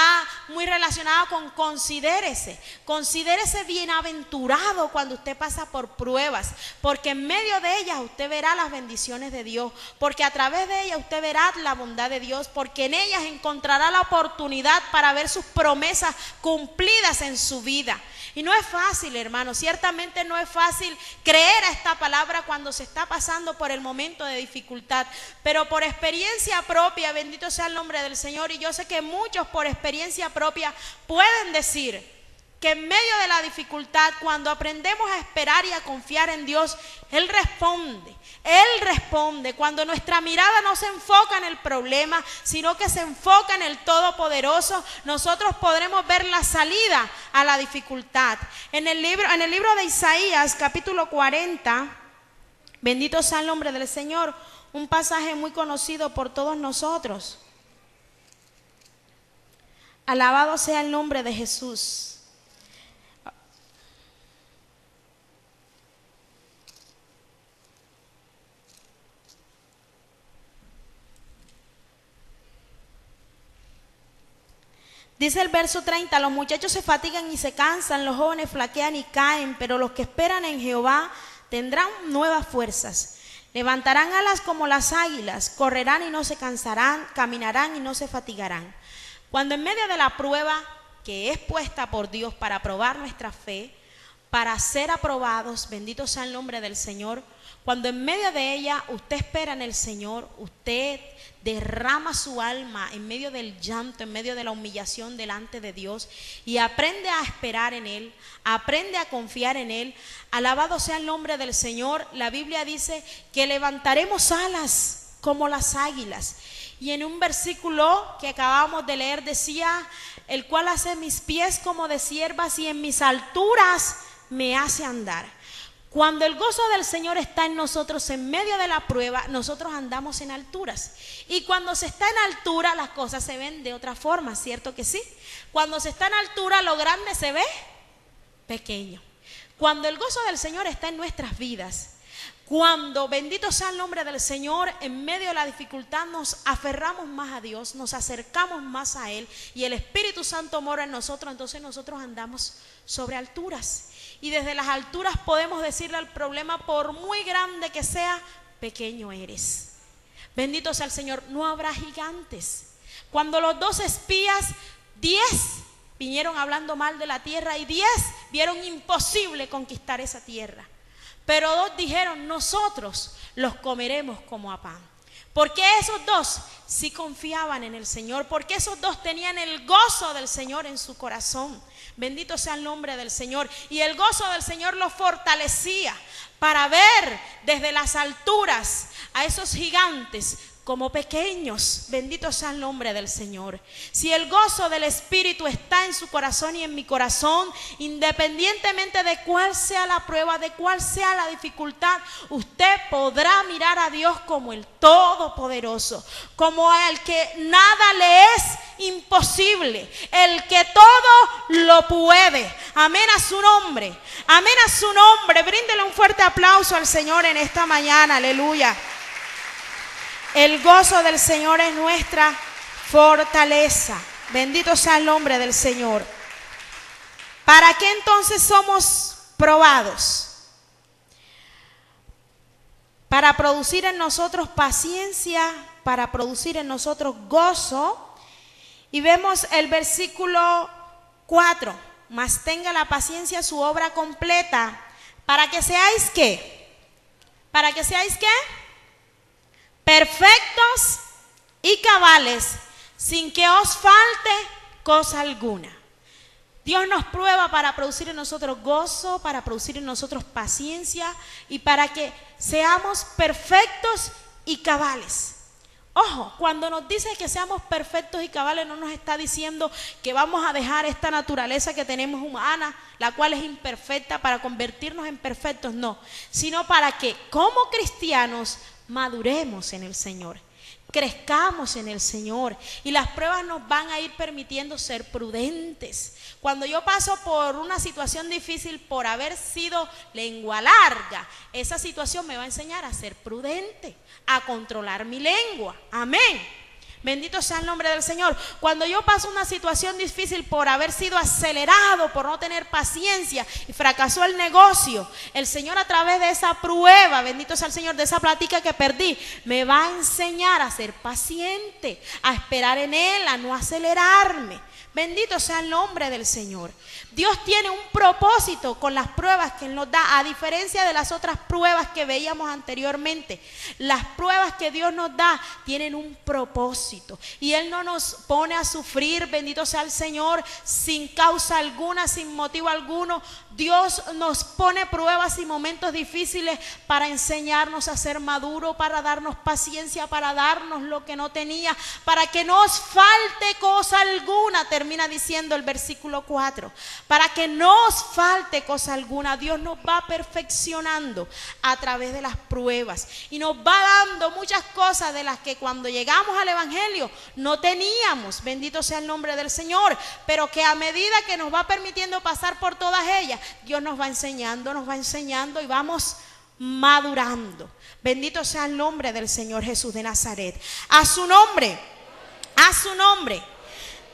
muy relacionado con considérese. Considérese bienaventurado cuando usted pasa por pruebas, porque en medio de ellas usted verá las bendiciones de Dios, porque a través de ellas usted verá la bondad de Dios, porque en ellas encontrará la oportunidad para ver sus promesas cumplidas en su vida. Y no es fácil, hermano, ciertamente no es fácil creer a esta palabra cuando se está pasando por el momento de dificultad, pero por experiencia propia, bendito sea el nombre del Señor, y yo sé que muchos por experiencia propia pueden decir que en medio de la dificultad, cuando aprendemos a esperar y a confiar en Dios, Él responde. Él responde cuando nuestra mirada no se enfoca en el problema, sino que se enfoca en el Todopoderoso. Nosotros podremos ver la salida a la dificultad. En el libro de Isaías, capítulo 40, bendito sea el nombre del Señor, un pasaje muy conocido por todos nosotros. Alabado sea el nombre de Jesús. Dice el verso 30: los muchachos se fatigan y se cansan, los jóvenes flaquean y caen, pero los que esperan en Jehová tendrán nuevas fuerzas. Levantarán alas como las águilas, correrán y no se cansarán, caminarán y no se fatigarán. Cuando en medio de la prueba que es puesta por Dios para probar nuestra fe, para ser aprobados, bendito sea el nombre del Señor, cuando en medio de ella usted espera en el Señor, usted derrama su alma en medio del llanto, en medio de la humillación delante de Dios, y aprende a esperar en Él, aprende a confiar en Él. Alabado sea el nombre del Señor. La Biblia dice que levantaremos alas como las águilas. Y en un versículo que acabamos de leer decía, el cual hace mis pies como de ciervas y en mis alturas me hace andar. Cuando el gozo del Señor está en nosotros en medio de la prueba, nosotros andamos en alturas. Y cuando se está en altura, las cosas se ven de otra forma, ¿cierto que sí? Cuando se está en altura, lo grande se ve pequeño. Cuando el gozo del Señor está en nuestras vidas, cuando, bendito sea el nombre del Señor, en medio de la dificultad nos aferramos más a Dios, nos acercamos más a Él y el Espíritu Santo mora en nosotros, entonces nosotros andamos sobre alturas. Y desde las alturas podemos decirle al problema, por muy grande que sea, pequeño eres. Bendito sea el Señor, no habrá gigantes. Cuando los 2 espías, 10 vinieron hablando mal de la tierra y 10 vieron imposible conquistar esa tierra. Pero 2 dijeron, nosotros los comeremos como a pan. Porque esos 2 sí confiaban en el Señor, porque esos 2 tenían el gozo del Señor en su corazón. Bendito sea el nombre del Señor. Y el gozo del Señor los fortalecía para ver desde las alturas a esos gigantes como pequeños. Bendito sea el nombre del Señor. Si el gozo del Espíritu está en su corazón y en mi corazón, independientemente de cuál sea la prueba, de cuál sea la dificultad, usted podrá mirar a Dios como el Todopoderoso, como el que nada le es imposible, el que todo lo puede. Amén a su nombre, amén a su nombre. Bríndele un fuerte aplauso al Señor en esta mañana, aleluya. El gozo del Señor es nuestra fortaleza. Bendito sea el nombre del Señor. ¿Para qué entonces somos probados? Para producir en nosotros paciencia, para producir en nosotros gozo. Y vemos el versículo 4. Mas tenga la paciencia su obra completa, para que seáis ¿qué? ¿Para que seáis qué? Perfectos y cabales, sin que os falte cosa alguna. Dios nos prueba para producir en nosotros gozo, para producir en nosotros paciencia y para que seamos perfectos y cabales. Ojo, cuando nos dice que seamos perfectos y cabales, no nos está diciendo que vamos a dejar esta naturaleza que tenemos humana, la cual es imperfecta, para convertirnos en perfectos, no, sino para que como cristianos maduremos en el Señor, crezcamos en el Señor, y las pruebas nos van a ir permitiendo ser prudentes. Cuando yo paso por una situación difícil por haber sido lengua larga, esa situación me va a enseñar a ser prudente, a controlar mi lengua. Amén. Bendito sea el nombre del Señor. Cuando yo paso una situación difícil por haber sido acelerado, por no tener paciencia y fracasó el negocio, el Señor a través de esa prueba, bendito sea el Señor, de esa plática que perdí, me va a enseñar a ser paciente, a esperar en Él, a no acelerarme. Bendito sea el nombre del Señor. Dios tiene un propósito con las pruebas que Él nos da, a diferencia de las otras pruebas que veíamos anteriormente. Las pruebas que Dios nos da tienen un propósito y Él no nos pone a sufrir, bendito sea el Señor, sin causa alguna, sin motivo alguno. Dios nos pone pruebas y momentos difíciles para enseñarnos a ser maduros, para darnos paciencia, para darnos lo que no tenía, para que no os falte cosa alguna, termina diciendo el versículo 4. Para que no os falte cosa alguna, Dios nos va perfeccionando a través de las pruebas y nos va dando muchas cosas de las que cuando llegamos al Evangelio no teníamos, bendito sea el nombre del Señor, pero que a medida que nos va permitiendo pasar por todas ellas, Dios nos va enseñando y vamos madurando. Bendito sea el nombre del Señor Jesús de Nazaret. A su nombre, a su nombre.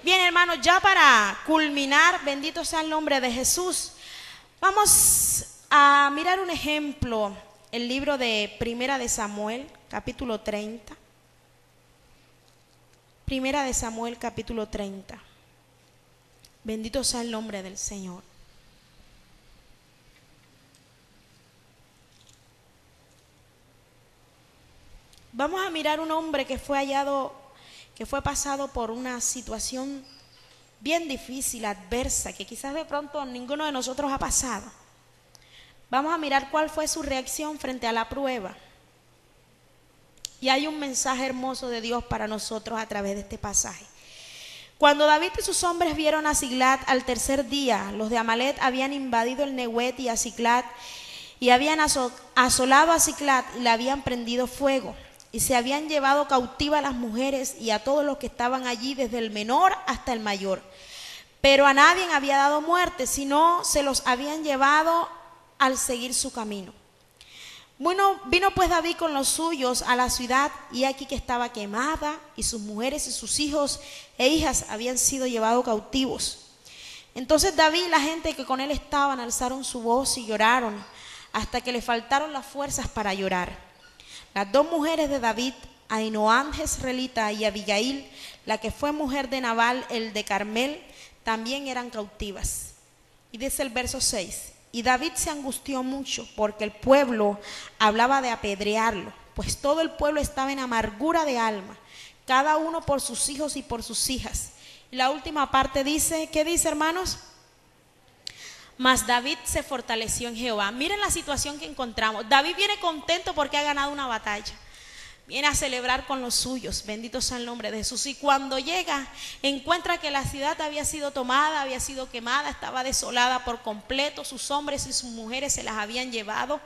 Bien, hermanos, ya para culminar, bendito sea el nombre de Jesús, vamos a mirar un ejemplo, el libro de Primera de Samuel, capítulo 30. Primera de Samuel, capítulo 30. Bendito sea el nombre del Señor. Vamos a mirar un hombre que fue hallado, que fue pasado por una situación bien difícil, adversa, que quizás de pronto ninguno de nosotros ha pasado. Vamos a mirar cuál fue su reacción frente a la prueba. Y hay un mensaje hermoso de Dios para nosotros a través de este pasaje. Cuando David y sus hombres vieron a Siglat al tercer día, los de Amalet habían invadido el Nehuet y a Siglat, y habían asolado a Siglat y le habían prendido fuego. Y se habían llevado cautiva a las mujeres y a todos los que estaban allí, desde el menor hasta el mayor. Pero a nadie había dado muerte, sino se los habían llevado al seguir su camino. Bueno, vino pues David con los suyos a la ciudad, y aquí que estaba quemada, y sus mujeres y sus hijos e hijas habían sido llevados cautivos. Entonces David y la gente que con él estaban alzaron su voz y lloraron, hasta que le faltaron las fuerzas para llorar. Las dos mujeres de David, Ahinoam jezreelita y Abigail, la que fue mujer de Nabal el de Carmel, también eran cautivas. Y dice el verso 6: y David se angustió mucho, porque el pueblo hablaba de apedrearlo, pues todo el pueblo estaba en amargura de alma, cada uno por sus hijos y por sus hijas. Y la última parte dice, ¿qué dice, hermanos? Mas David se fortaleció en Jehová. Miren la situación que encontramos. David viene contento porque ha ganado una batalla. Viene a celebrar con los suyos, bendito sea el nombre de Jesús. Y cuando llega, encuentra que la ciudad había sido tomada, había sido quemada, estaba desolada por completo. Sus hombres y sus mujeres se las habían llevado.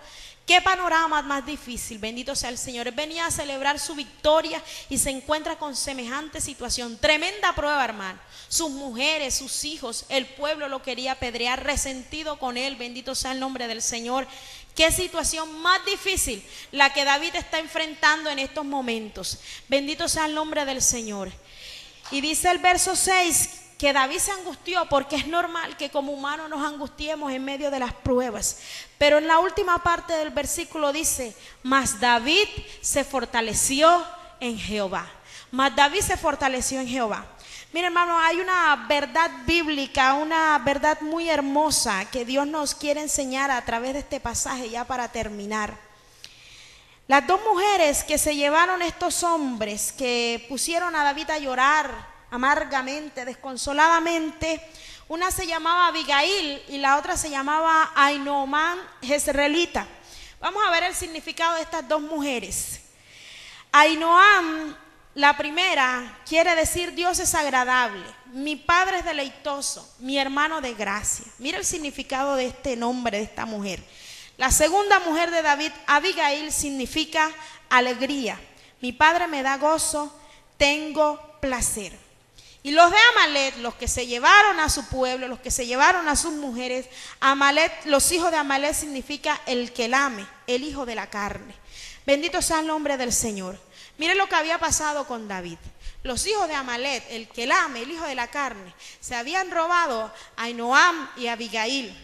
Qué panorama más difícil, bendito sea el Señor. Él venía a celebrar su victoria y se encuentra con semejante situación. Tremenda prueba, hermano. Sus mujeres, sus hijos, el pueblo lo quería apedrear, resentido con él, bendito sea el nombre del Señor. Qué situación más difícil la que David está enfrentando en estos momentos. Bendito sea el nombre del Señor. Y dice el verso 6 que David se angustió, porque es normal que como humanos nos angustiemos en medio de las pruebas. Pero en la última parte del versículo dice, mas David se fortaleció en Jehová. Mas David se fortaleció en Jehová. Mira, hermano, hay una verdad bíblica, una verdad muy hermosa que Dios nos quiere enseñar a través de este pasaje, ya para terminar. Las dos mujeres que se llevaron estos hombres, que pusieron a David a llorar amargamente, desconsoladamente, una se llamaba Abigail y la otra se llamaba Ahinoam jezreelita. Vamos a ver el significado de estas dos mujeres. Ahinoam, la primera, quiere decir Dios es agradable, mi padre es deleitoso, mi hermano de gracia. Mira el significado de este nombre de esta mujer. La segunda mujer de David, Abigail, significa alegría. Mi padre me da gozo, tengo placer. Y los de Amalet, los que se llevaron a su pueblo, los que se llevaron a sus mujeres, Amalet, los hijos de Amalet significa el que lame, el hijo de la carne. Bendito sea el nombre del Señor. Miren lo que había pasado con David. Los hijos de Amalet, el que lame, el hijo de la carne, se habían robado a Ahinoam y a Abigail.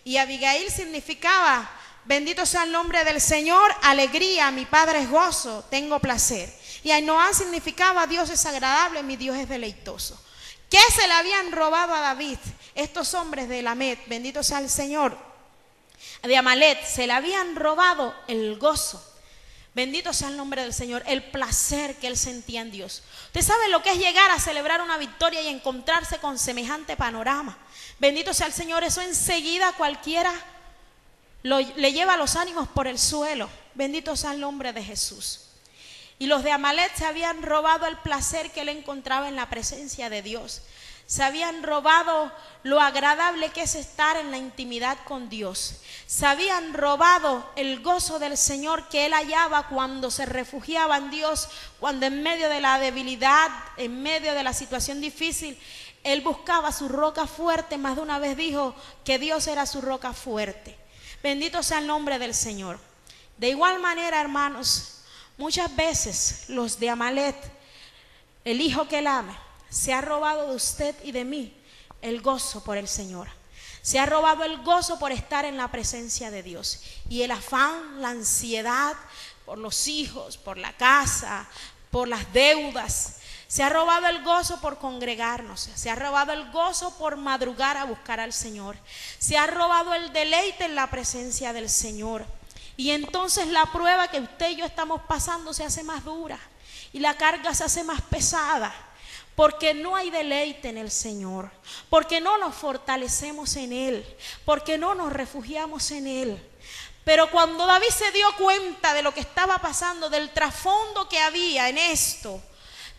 Y Abigail significaba, bendito sea el nombre del Señor, alegría, mi padre es gozo, tengo placer. Y Ahinoam significaba Dios es agradable, mi Dios es deleitoso. ¿Qué se le habían robado a David? Estos hombres de Elamet, bendito sea el Señor, de Amalet, se le habían robado el gozo. Bendito sea el nombre del Señor, el placer que él sentía en Dios. Usted sabe lo que es llegar a celebrar una victoria y encontrarse con semejante panorama. Bendito sea el Señor, eso enseguida cualquiera le lleva los ánimos por el suelo. Bendito sea el nombre de Jesús. Y los de Amalet se habían robado el placer que él encontraba en la presencia de Dios. Se habían robado lo agradable que es estar en la intimidad con Dios. Se habían robado el gozo del Señor que él hallaba cuando se refugiaba en Dios, cuando en medio de la debilidad, en medio de la situación difícil, él buscaba su roca fuerte. Más de una vez dijo que Dios era su roca fuerte. Bendito sea el nombre del Señor. De igual manera, hermanos, muchas veces los de Amalet, el hijo que él ama, se ha robado de usted y de mí el gozo por el Señor. Se ha robado el gozo por estar en la presencia de Dios. Y el afán, la ansiedad por los hijos, por la casa, por las deudas. Se ha robado el gozo por congregarnos. Se ha robado el gozo por madrugar a buscar al Señor. Se ha robado el deleite en la presencia del Señor. Y entonces la prueba que usted y yo estamos pasando se hace más dura. Y la carga se hace más pesada. Porque no hay deleite en el Señor, porque no nos fortalecemos en Él, porque no nos refugiamos en Él. Pero cuando David se dio cuenta de lo que estaba pasando, del trasfondo que había en esto,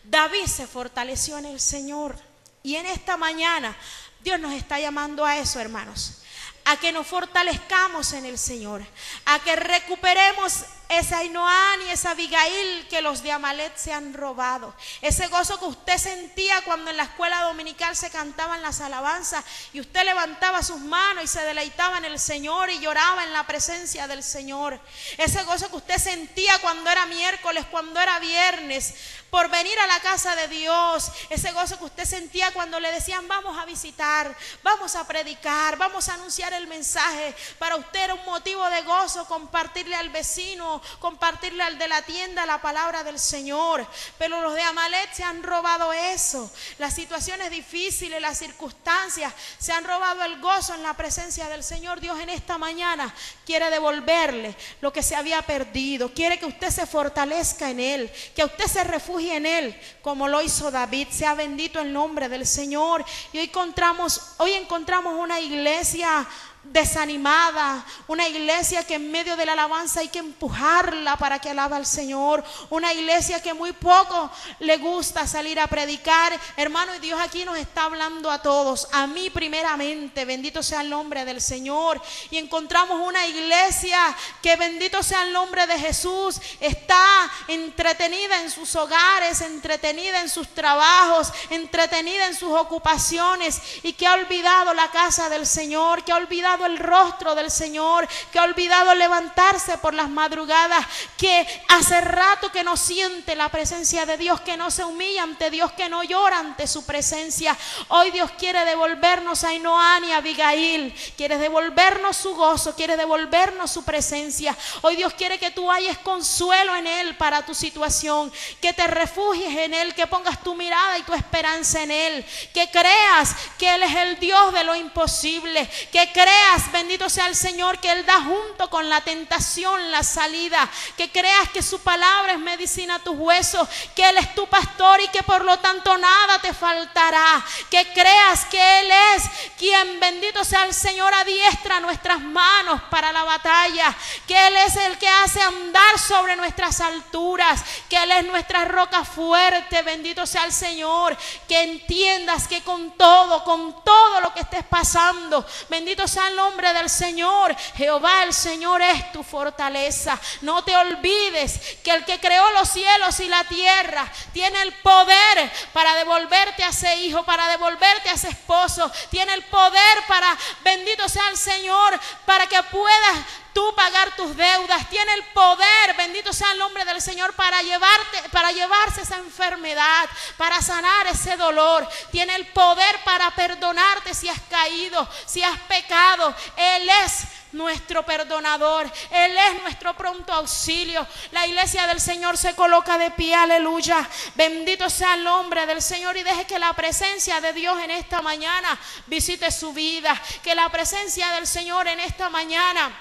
David se fortaleció en el Señor. Y en esta mañana Dios nos está llamando a eso, hermanos, a que nos fortalezcamos en el Señor, a que recuperemos esa Ainoán y esa Abigail que los de Amalek se han robado. Ese gozo que usted sentía cuando en la escuela dominical se cantaban las alabanzas y usted levantaba sus manos y se deleitaba en el Señor y lloraba en la presencia del Señor. Ese gozo que usted sentía cuando era miércoles, cuando era viernes, por venir a la casa de Dios. Ese gozo que usted sentía cuando le decían: vamos a visitar, vamos a predicar, vamos a anunciar el mensaje. Para usted era un motivo de gozo compartirle al vecino, compartirle al de la tienda la palabra del Señor. Pero los de Amalek se han robado eso. Las situaciones difíciles, las circunstancias, se han robado el gozo en la presencia del Señor. Dios en esta mañana quiere devolverle lo que se había perdido. Quiere que usted se fortalezca en Él, que usted se refugie en Él, como lo hizo David. Sea bendito el nombre del Señor. Y hoy encontramos una iglesia desanimada, una iglesia que en medio de la alabanza hay que empujarla para que alabe al Señor, una iglesia que muy poco le gusta salir a predicar. Hermano, y Dios aquí nos está hablando a todos, a mí primeramente, bendito sea el nombre del Señor. Y encontramos una iglesia que, bendito sea el nombre de Jesús, está entretenida en sus hogares, entretenida en sus trabajos, entretenida en sus ocupaciones, y que ha olvidado la casa del Señor, que ha olvidado el rostro del Señor, que ha olvidado levantarse por las madrugadas, que hace rato que no siente la presencia de Dios, que no se humilla ante Dios, que no llora ante su presencia. Hoy Dios quiere devolvernos a Ainoán y a Abigail, quiere devolvernos su gozo, quiere devolvernos su presencia. Hoy Dios quiere que tú halles consuelo en Él para tu situación, que te refugies en Él, que pongas tu mirada y tu esperanza en Él, que creas que Él es el Dios de lo imposible, que creas, bendito sea el Señor, que Él da junto con la tentación la salida, que creas que su palabra es medicina a tus huesos, que Él es tu pastor y que por lo tanto nada te faltará, que creas que Él es quien, bendito sea el Señor, adiestra nuestras manos para la batalla, que Él es el que hace andar sobre nuestras alturas, que Él es nuestra roca fuerte, bendito sea el Señor. Que entiendas que con todo lo que estés pasando, bendito sea el nombre del Señor, Jehová el Señor es tu fortaleza. No te olvides que el que creó los cielos y la tierra tiene el poder para devolverte a ese hijo, para devolverte a ese esposo, tiene el poder para, bendito sea el Señor, para que puedas tú pagar tus deudas, tiene el poder, bendito sea el nombre del Señor, para llevarse esa enfermedad, para sanar ese dolor, tiene el poder para perdonarte si has caído, si has pecado. Él es nuestro perdonador, Él es nuestro pronto auxilio. La iglesia del Señor se coloca de pie, aleluya, bendito sea el nombre del Señor, y deje que la presencia de Dios en esta mañana visite su vida, que la presencia del Señor en esta mañana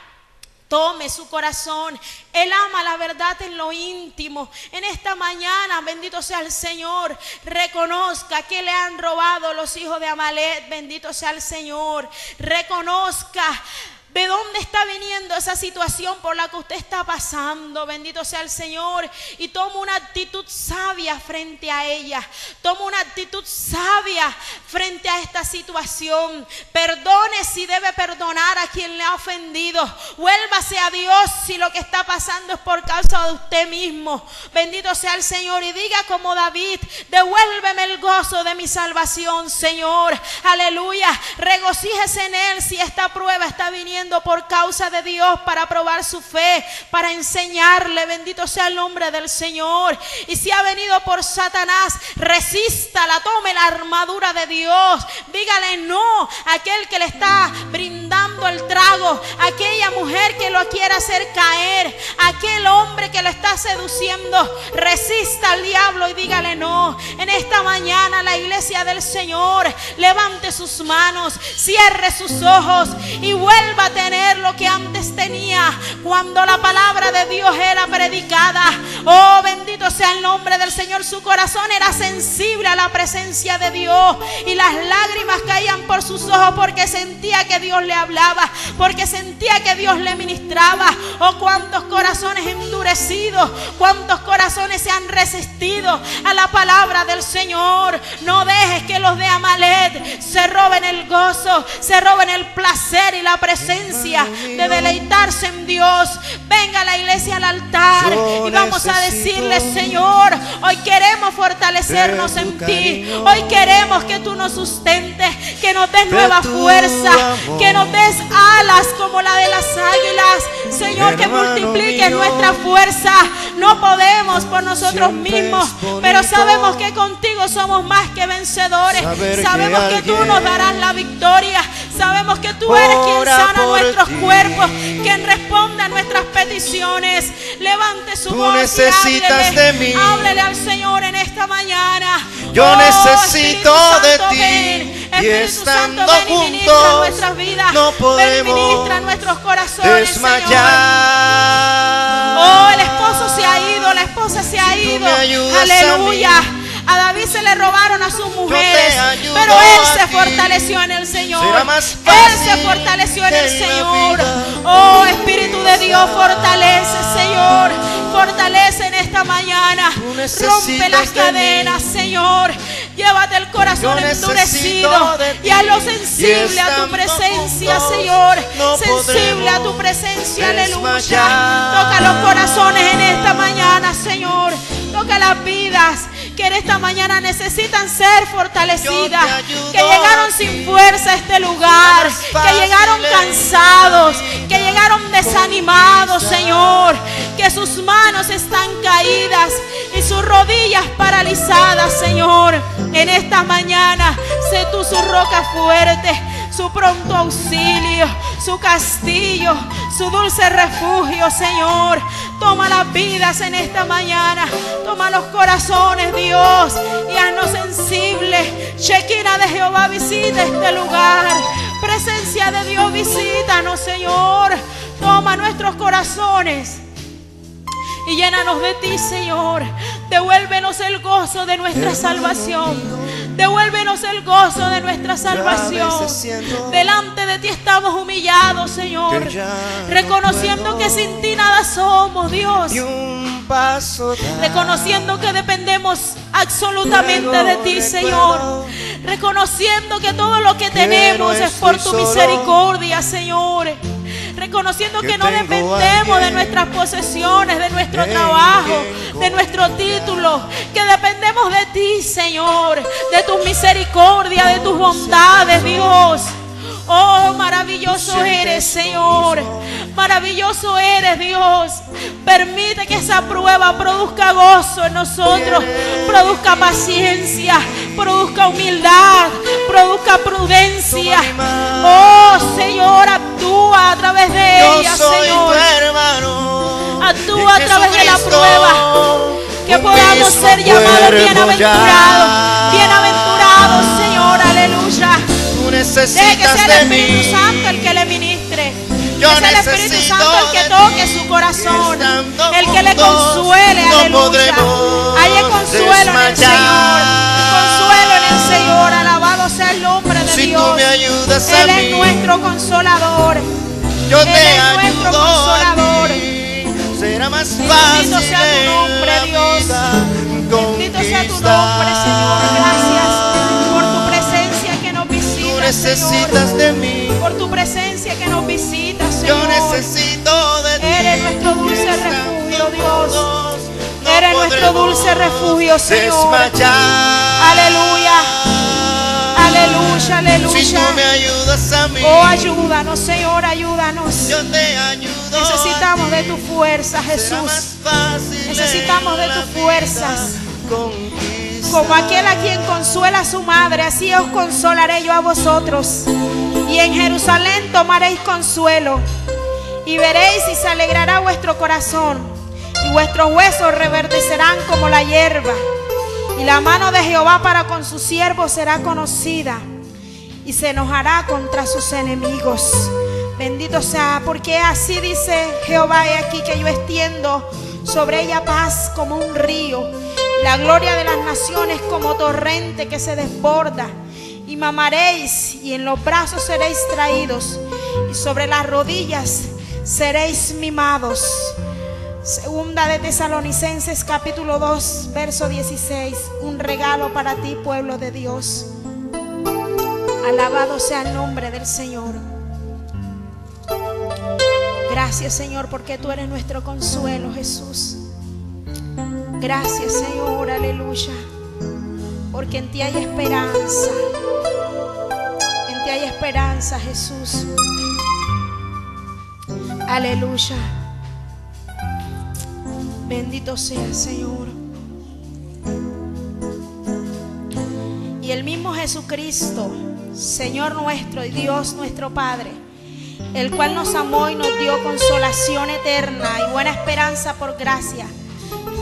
tome su corazón. Él ama la verdad en lo íntimo. En esta mañana, bendito sea el Señor, reconozca que le han robado los hijos de Amalek, bendito sea el Señor. Reconozca ¿de dónde está viniendo esa situación por la que usted está pasando? Bendito sea el Señor. Y toma una actitud sabia frente a ella. Toma una actitud sabia frente a esta situación. Perdone si debe perdonar a quien le ha ofendido. Vuélvase a Dios si lo que está pasando es por causa de usted mismo. Bendito sea el Señor. Y diga como David: devuélveme el gozo de mi salvación, Señor. Aleluya. Regocíjese en Él si esta prueba está viniendo por causa de Dios, para probar su fe, para enseñarle, bendito sea el nombre del Señor. Y si ha venido por Satanás, resístala, tome la armadura de Dios, dígale no a aquel que le está brindando el trago, a aquella mujer que lo quiere hacer caer, a aquel hombre que lo está seduciendo. Resista al diablo y dígale no. En esta mañana la iglesia del Señor levante sus manos, cierre sus ojos y vuelva a tener lo que antes tenía cuando la palabra de Dios era predicada. Oh, bendito sea el nombre del Señor. Su corazón era sensible a la presencia de Dios y las lágrimas caían por sus ojos porque sentía que Dios le hablaba, porque sentía que Dios le ministraba. Oh, cuántos corazones endurecidos, cuántos corazones se han resistido a la palabra del Señor. No dejes que los de Amalek se roben el gozo, se roben el placer y la presencia de deleitarse en Dios. Venga a la iglesia al altar y vamos a decirle: Señor, hoy queremos fortalecernos en ti. Hoy queremos que tú nos sustentes, que nos des nueva fuerza, que nos des alas como la de las águilas. Señor, que multipliques nuestra fuerza. No podemos por nosotros mismos, pero sabemos que contigo somos más que vencedores. Sabemos que tú nos darás la victoria. Sabemos que tú eres quien sana nuestros cuerpos, quien responde a nuestras peticiones. Levante su voz y háblele al Señor en esta mañana. Yo necesito de ti, y estando juntos nuestras vidas, no podemos ministra nuestros corazones, desmayar. Señor. Oh, el esposo se ha ido, la esposa se ha ido. Aleluya. A David se le robaron a sus mujeres, pero él se fortaleció en el Señor. Él se fortaleció en el Señor. Oh, Espíritu de Dios, fortalece, Señor. Fortalece en esta mañana. Rompe las cadenas, Señor. Llévate el corazón endurecido y hazlo sensible a tu presencia, Señor. Sensible a tu presencia, aleluya. Toca los corazones en esta mañana, Señor. Toca las vidas que en esta mañana necesitan ser fortalecidas, que llegaron sin fuerza a este lugar, que llegaron cansados, que llegaron desanimados, Señor, que sus manos están caídas y sus rodillas paralizadas, Señor. En esta mañana, sé tú su roca fuerte, su pronto auxilio, su castillo, su dulce refugio, Señor. Toma las vidas en esta mañana, toma los corazones, Dios, y haznos sensibles. Shekinah de Jehová visita este lugar. Presencia de Dios, visítanos, Señor. Toma nuestros corazones y llénanos de ti, Señor. Devuélvenos el gozo de nuestra salvación. Devuélvenos el gozo de nuestra salvación. Delante de ti estamos humillados, Señor, reconociendo que sin ti nada somos, Dios. Reconociendo que dependemos absolutamente de ti, Señor. Reconociendo que todo lo que tenemos es por tu misericordia, Señor. Reconociendo que no dependemos de nuestras posesiones, de nuestro trabajo, de nuestro título, que dependemos de ti, Señor, de tus misericordias, de tus bondades, Dios. Oh, maravilloso eres, Señor. Maravilloso eres, Dios. Permite que esa prueba produzca gozo en nosotros, produzca paciencia, produzca humildad, produzca prudencia. Oh, Señor, actúa a través de ella, Señor. Actúa a través de la prueba, que podamos ser llamados bienaventurados. Bienaventurados, Señor, aleluya. Deje que sea el Espíritu Santo el que le ministre. Que sea el Espíritu Santo el que toque su corazón, el que le consuele, aleluya. Hay consuelo en el Señor, consuelo en el Señor. Alabado sea el nombre de Dios. Él es nuestro consolador. Él es nuestro consolador. Será más fácil. Bendito sea tu nombre, Dios. Bendito sea tu nombre, Señor. Gracias por tu presencia que nos visita, necesitas Señor. de mí. Por tu presencia que nos visita, Señor. Yo necesito de ti. Eres nuestro dulce refugio, Dios. Eres nuestro dulce refugio, Señor. Desmayar. Aleluya. Aleluya, aleluya. Si tú me ayudas a mí. Oh, ayúdanos, Señor, ayúdanos. Yo te ayudo. Necesitamos de tu fuerza, Jesús. Necesitamos de tus fuerzas. Como aquel a quien consuela a su madre, así os consolaré yo a vosotros. Y en Jerusalén tomaréis consuelo. Y veréis y se alegrará vuestro corazón. Y vuestros huesos reverdecerán como la hierba. Y la mano de Jehová para con sus siervos será conocida. Y se enojará contra sus enemigos. Bendito sea, porque así dice Jehová: he aquí que yo extiendo sobre ella paz como un río, La gloria de las naciones como torrente que se desborda. Y mamaréis y en los brazos seréis traídos y sobre las rodillas seréis mimados. Segunda de Tesalonicenses capítulo 2 verso 16. Un regalo para ti, pueblo de Dios. Alabado sea el nombre del Señor. Gracias, Señor, porque tú eres nuestro consuelo, Jesús. Gracias, Señor, aleluya, porque en ti hay esperanza. En ti hay esperanza, Jesús. Aleluya. Bendito sea, Señor. Y el mismo Jesucristo, Señor nuestro y Dios nuestro Padre, el cual nos amó y nos dio consolación eterna y buena esperanza por gracia,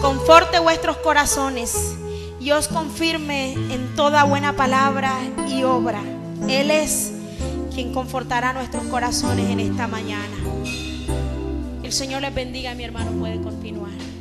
conforte vuestros corazones y os confirme en toda buena palabra y obra. Él es quien confortará nuestros corazones en esta mañana. El Señor les bendiga, mi hermano puede continuar.